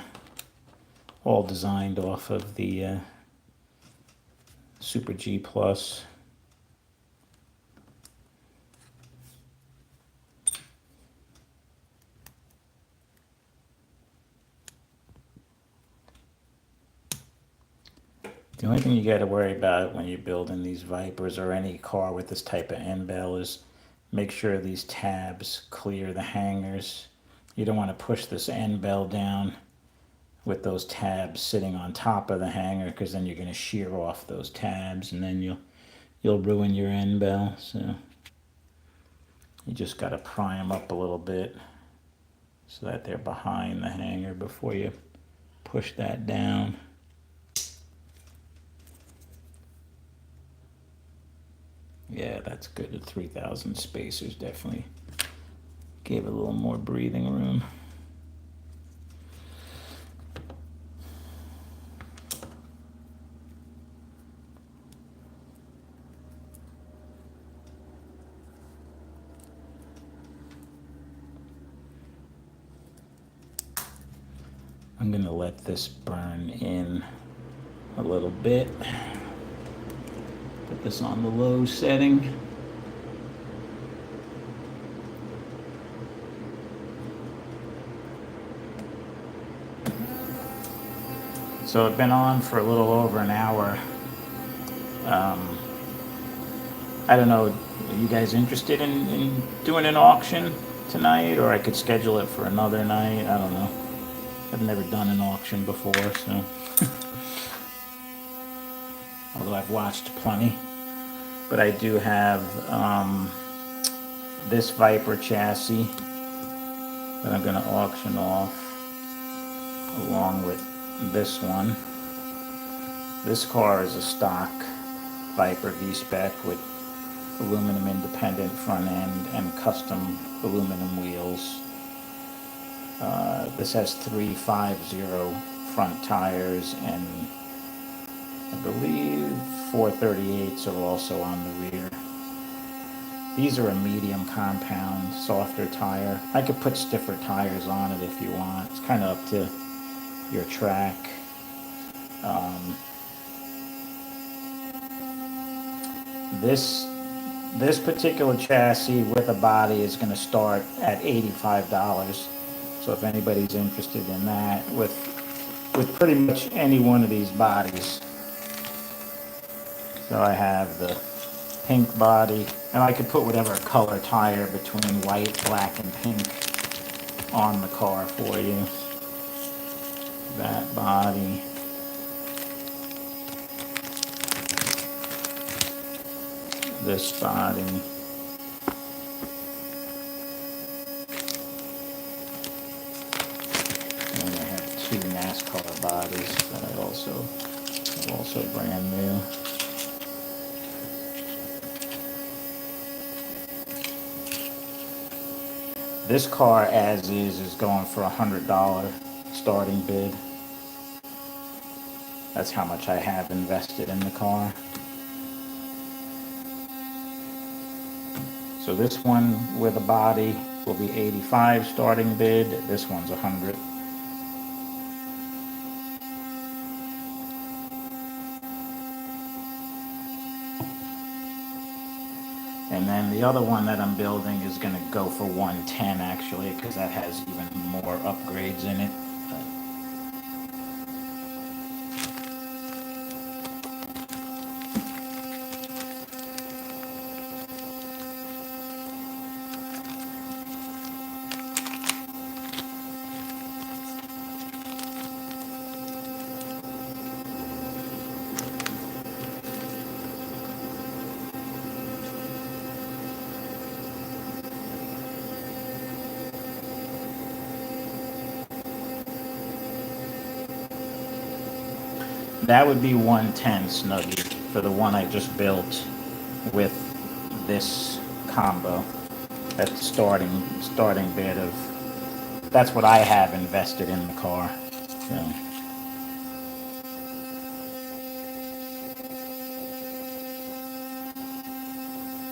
[SPEAKER 1] all designed off of the Super G Plus. The only thing you got to worry about when you're building these Vipers or any car with this type of end bell is make sure these tabs clear the hangers. You don't want to push this end bell down with those tabs sitting on top of the hanger, because then you're going to shear off those tabs and then you'll ruin your end bell. So you just got to pry them up a little bit so that they're behind the hanger before you push that down. Yeah, that's good. The 3000 spacers definitely gave it a little more breathing room. I'm gonna let this burn in a little bit. Put this on the low setting. So it's been on for a little over an hour. I don't know, are you guys interested in doing an auction tonight, or I could schedule it for another night? I don't know. I've never done an auction before, so. Although I've watched plenty. But I do have this Viper chassis that I'm going to auction off along with this one. This car is a stock Viper VSPEC with aluminum independent front end and custom aluminum wheels. This has 350 front tires, and I believe 438s are also on the rear. These are a medium compound, softer tire. I could put stiffer tires on it if you want. It's kind of up to your track. This particular chassis with a body is going to start at $85. So if anybody's interested in that, with pretty much any one of these bodies, So I have the pink body, and I could put whatever color tire between white, black, and pink on the car for you. That body. This body. And I have two NASCAR bodies that are also brand new. This car as is going for $100 starting bid. That's how much I have invested in the car. So this one with a body will be 85 starting bid. This one's 100. And then the other one that I'm building is going to go for 110 actually, because that has even more upgrades in it. That would be 110 Snuggie for the one I just built with this combo. That's the starting bid of. That's what I have invested in the car. So.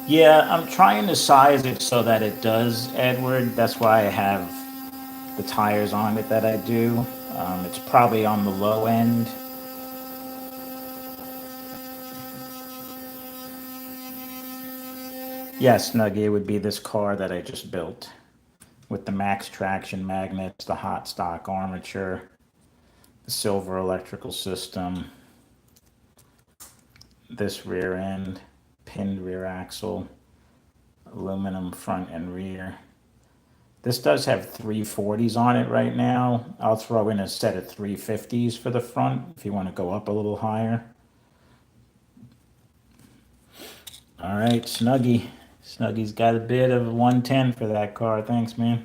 [SPEAKER 1] Yeah, I'm trying to size it so that it does, Edward. That's why I have the tires on it that I do. It's probably on the low end. Yes, Snuggie, it would be this car that I just built with the max traction magnets, the hot stock armature, the silver electrical system, this rear end, pinned rear axle, aluminum front and rear. This does have 340s on it right now. I'll throw in a set of 350s for the front if you want to go up a little higher. All right, Snuggie. Snuggie's got a bid of 110 for that car. Thanks, man.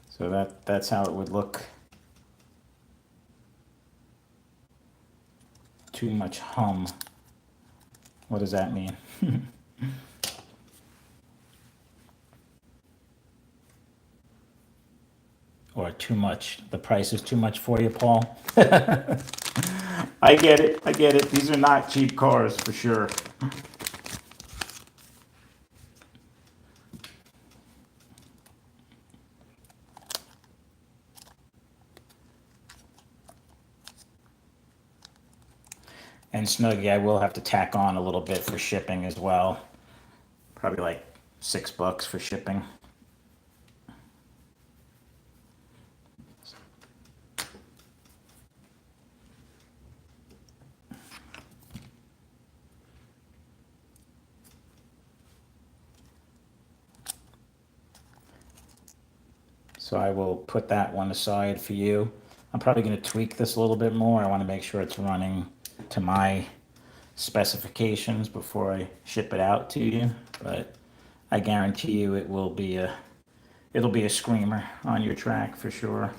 [SPEAKER 1] So that's how it would look. Too much hum. What does that mean? Or too much. The price is too much for you, Paul. I get it. I get it. These are not cheap cars for sure. And Snuggie, I will have to tack on a little bit for shipping as well. Probably like $6 for shipping. So I will put that one aside for you. I'm probably going to tweak this a little bit more. I want to make sure it's running to my specifications before I ship it out to you. But I guarantee you it'll be a screamer on your track for sure.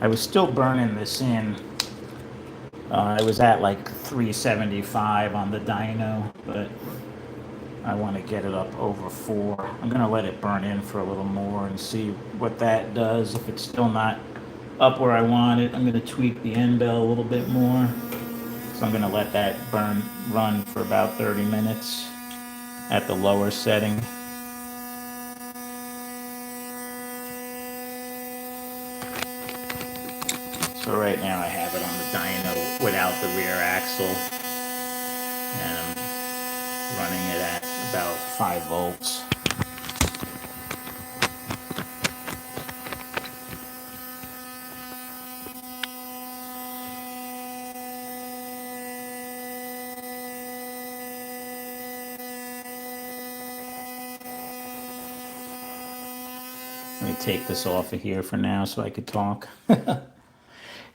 [SPEAKER 1] I was still burning this in. I was at like 375 on the dyno, but I want to get it up over 4. I'm going to let it burn in for a little more and see what that does. If it's still not up where I want it, I'm going to tweak the end bell a little bit more. So I'm going to let that run for about 30 minutes at the lower setting. So right now I have it on the dyno without the rear axle, and I'm running it at about 5 volts. Let me take this off of here for now so I could talk.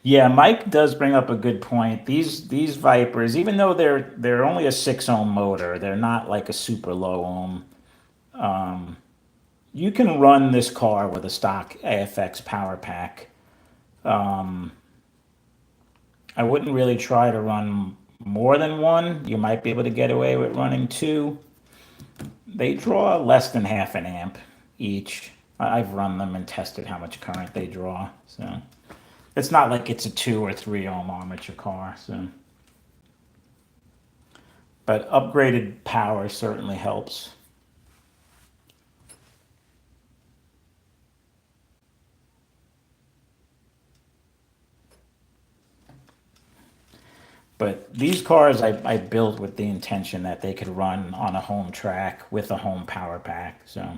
[SPEAKER 1] Yeah, Mike does bring up a good point. These Vipers, even though they're only a 6 ohm motor, they're not like a super low ohm. You can run this car with a stock AFX power pack. I wouldn't really try to run more than one. You might be able to get away with running two. They draw less than half an amp each. I've run them and tested how much current they draw. So it's not like it's a 2 or 3 ohm armature car. So, but upgraded power certainly helps. But these cars I built with the intention that they could run on a home track with a home power pack. So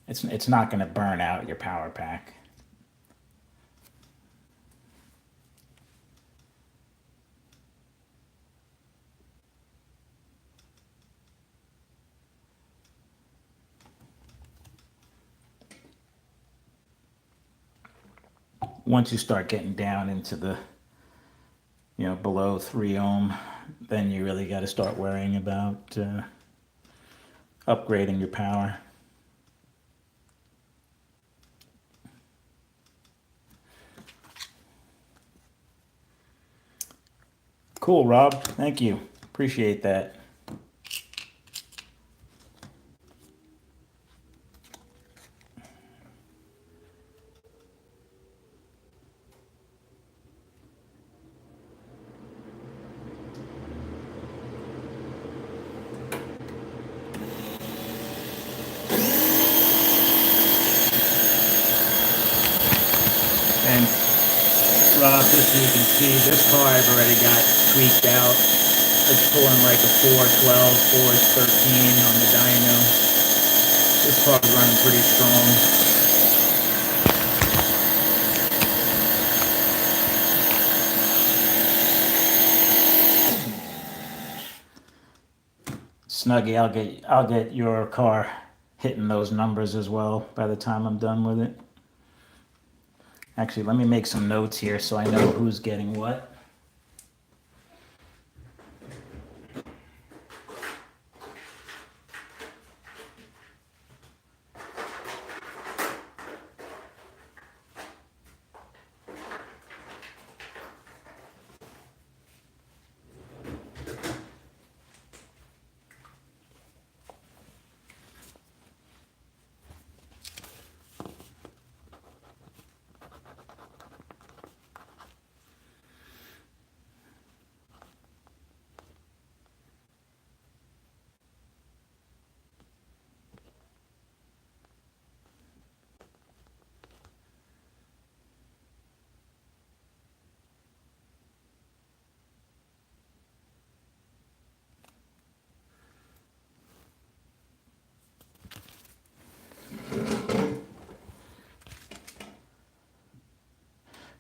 [SPEAKER 1] it's not going to burn out your power pack. Once you start getting down into the, below 3 ohm, then you really got to start worrying about upgrading your power. Cool, Rob. Thank you. Appreciate that. And Rob, just so you can see, this car I've already got tweaked out. It's pulling like a 412, 413 on the dyno. This car's running pretty strong. Snuggie, I'll get your car hitting those numbers as well by the time I'm done with it. Actually, let me make some notes here so I know who's getting what.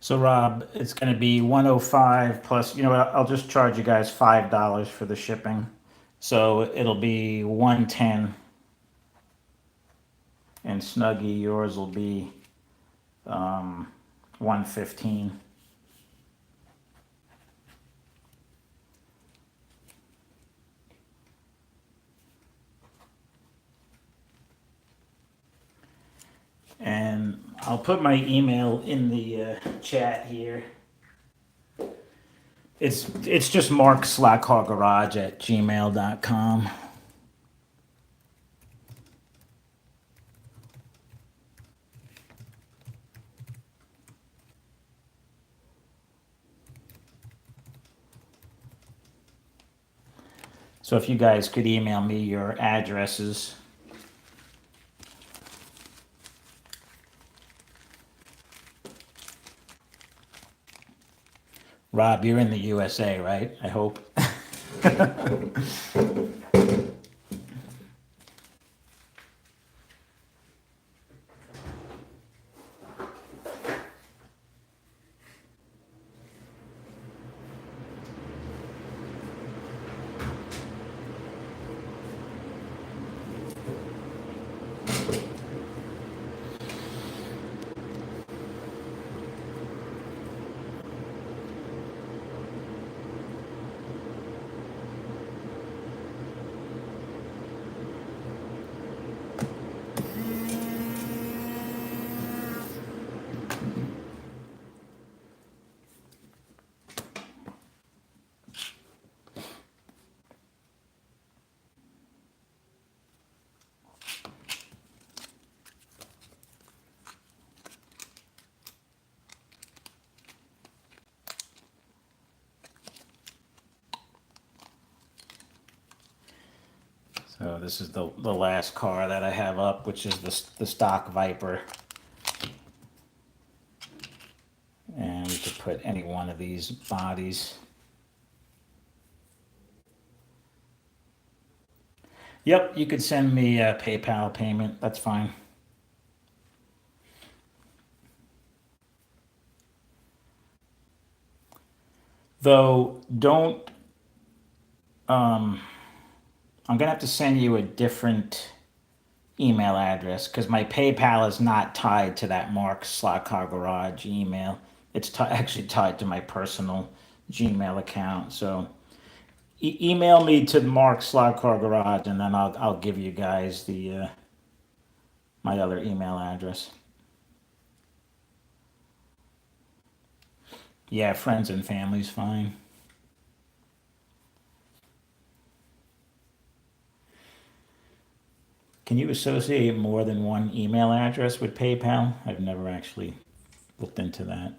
[SPEAKER 1] So Rob, it's going to be 105 plus, I'll just charge you guys $5 for the shipping. So it'll be 110. And Snuggie, yours will be 115. And I'll put my email in the chat here. It's just markslackhawgarage@gmail.com. So if you guys could email me your addresses. Rob, you're in the USA, right? I hope. So this is the last car that I have up, which is the stock Viper. And we could put any one of these bodies. Yep, you could send me a PayPal payment. That's fine. Though, don't. I'm gonna have to send you a different email address because my PayPal is not tied to that Mark Slot Car Garage email. It's actually tied to my personal Gmail account. So email me to Mark Slot Car Garage, and then I'll give you guys the my other email address. Yeah, friends and family's fine. Can you associate more than one email address with PayPal? I've never actually looked into that.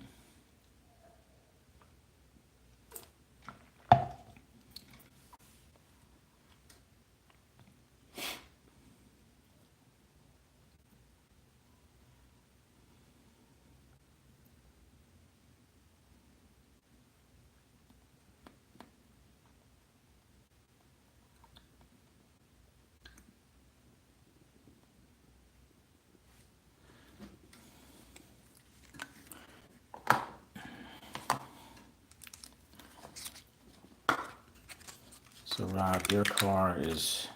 [SPEAKER 1] So Rob, your car is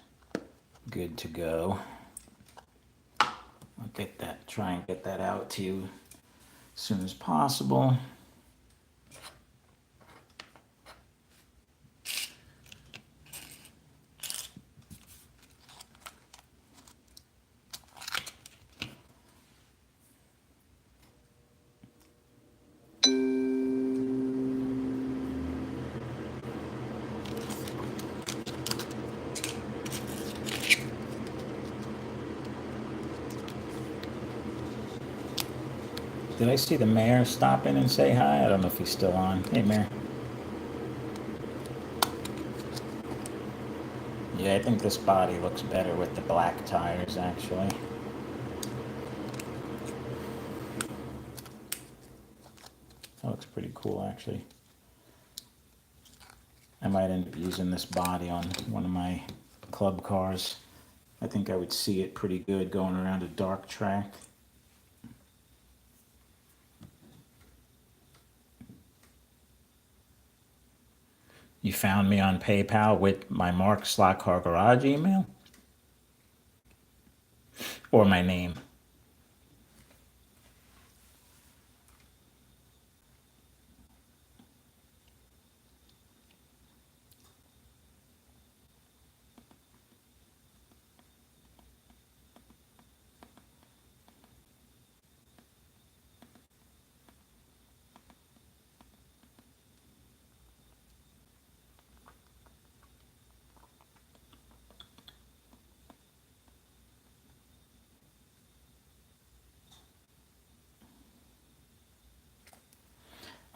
[SPEAKER 1] good to go. I'll try and get that out to you as soon as possible. Did I see the mayor stop in and say hi? I don't know if he's still on. Hey, Mayor. Yeah, I think this body looks better with the black tires, actually. That looks pretty cool, actually. I might end up using this body on one of my club cars. I think I would see it pretty good going around a dark track. You found me on PayPal with my Mark Slot Car Garage email? Or my name?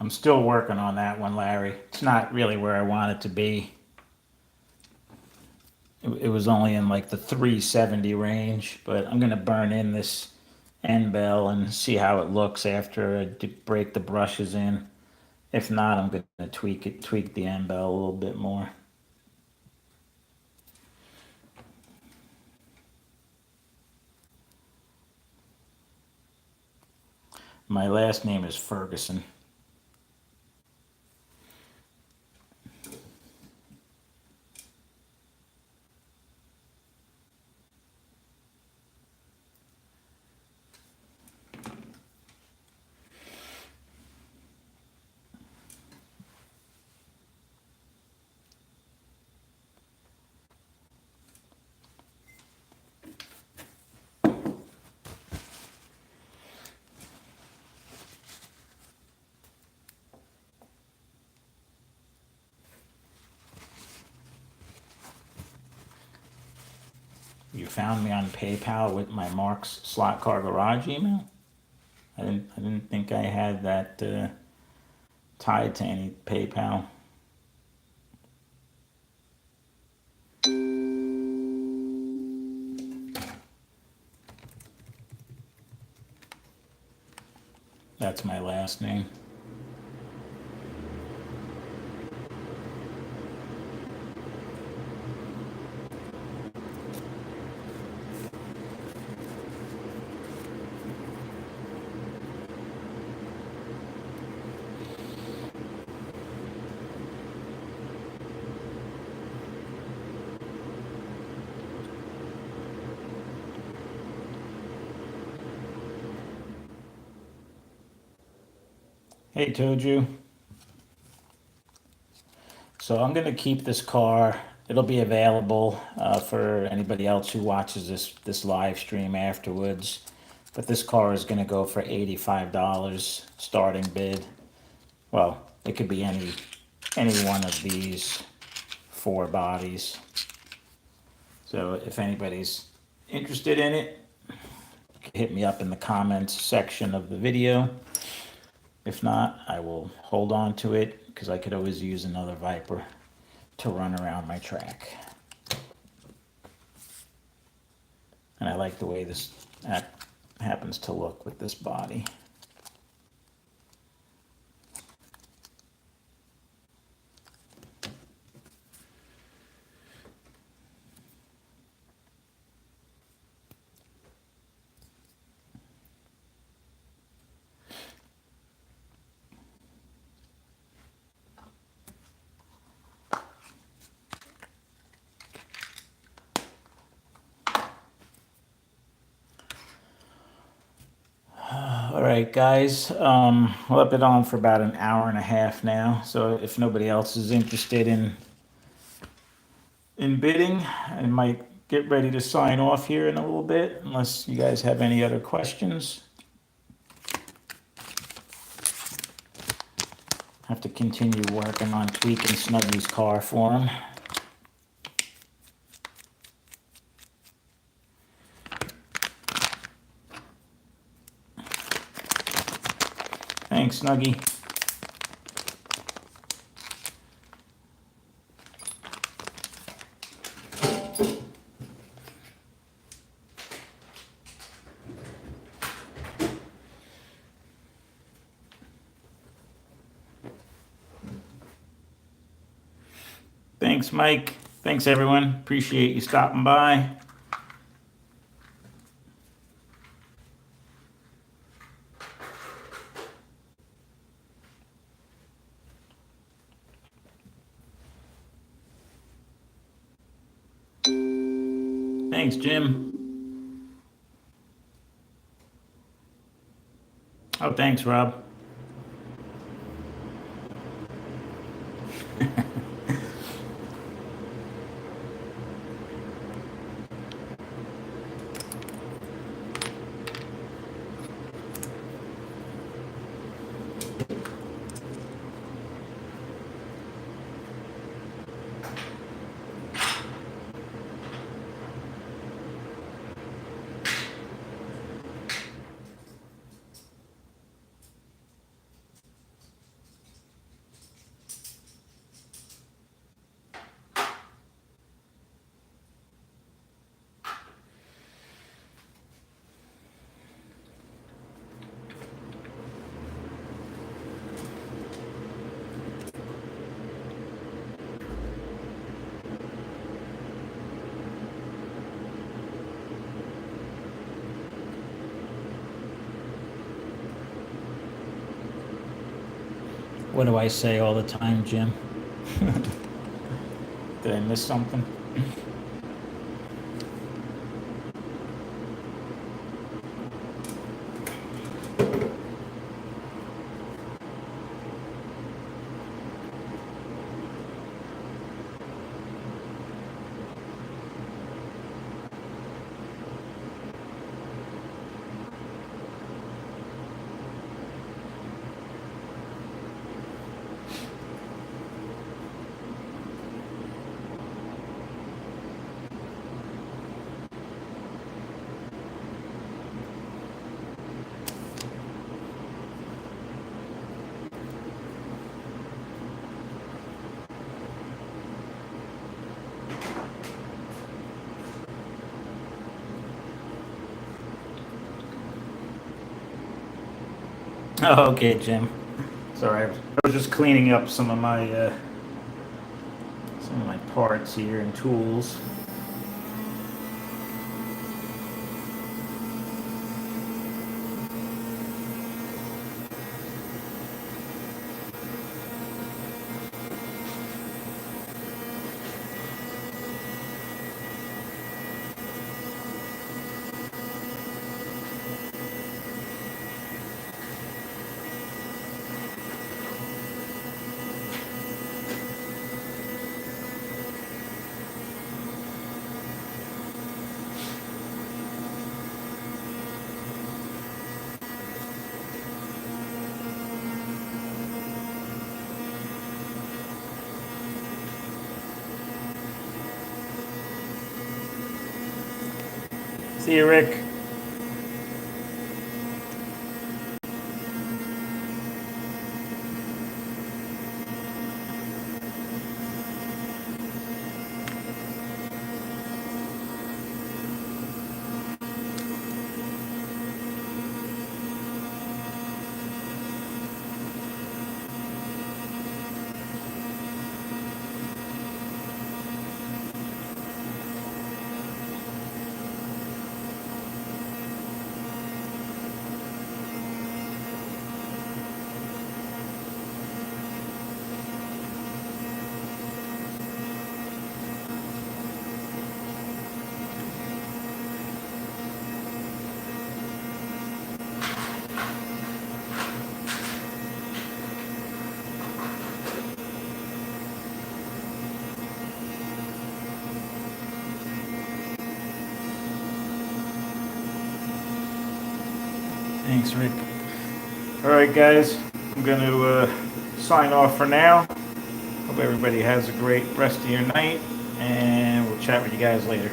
[SPEAKER 1] I'm still working on that one, Larry. It's not really where I want it to be. It was only in like the 370 range, but I'm gonna burn in this end bell and see how it looks after I break the brushes in. If not, I'm gonna tweak the end bell a little bit more. My last name is Ferguson. You found me on PayPal with my Mark's Slot Car Garage email. I didn't think I had that tied to any PayPal. That's my last name. Hey, Toju. So I'm gonna keep this car. It'll be available for anybody else who watches this live stream afterwards. But this car is gonna go for $85 starting bid. Well, it could be any one of these four bodies. So if anybody's interested in it, hit me up in the comments section of the video. If not, I will hold on to it because I could always use another Viper to run around my track. And I like the way this happens to look with this body. All right, guys. We'll have it on for about an hour and a half now. So if nobody else is interested in bidding, I might get ready to sign off here in a little bit, unless you guys have any other questions. Have to continue working on tweaking Snuggy's car for him. Thanks, Snuggy. Thanks, Mike. Thanks, everyone. Appreciate you stopping by. Thanks, Jim. Oh, thanks, Rob. What do I say all the time, Jim? Did I miss something? Oh, okay, Jim. Sorry, I was just cleaning up some of my parts here and tools. See you, Rick. Thanks, Rick. All right, guys, I'm going to sign off for now. Hope everybody has a great rest of your night, and we'll chat with you guys later.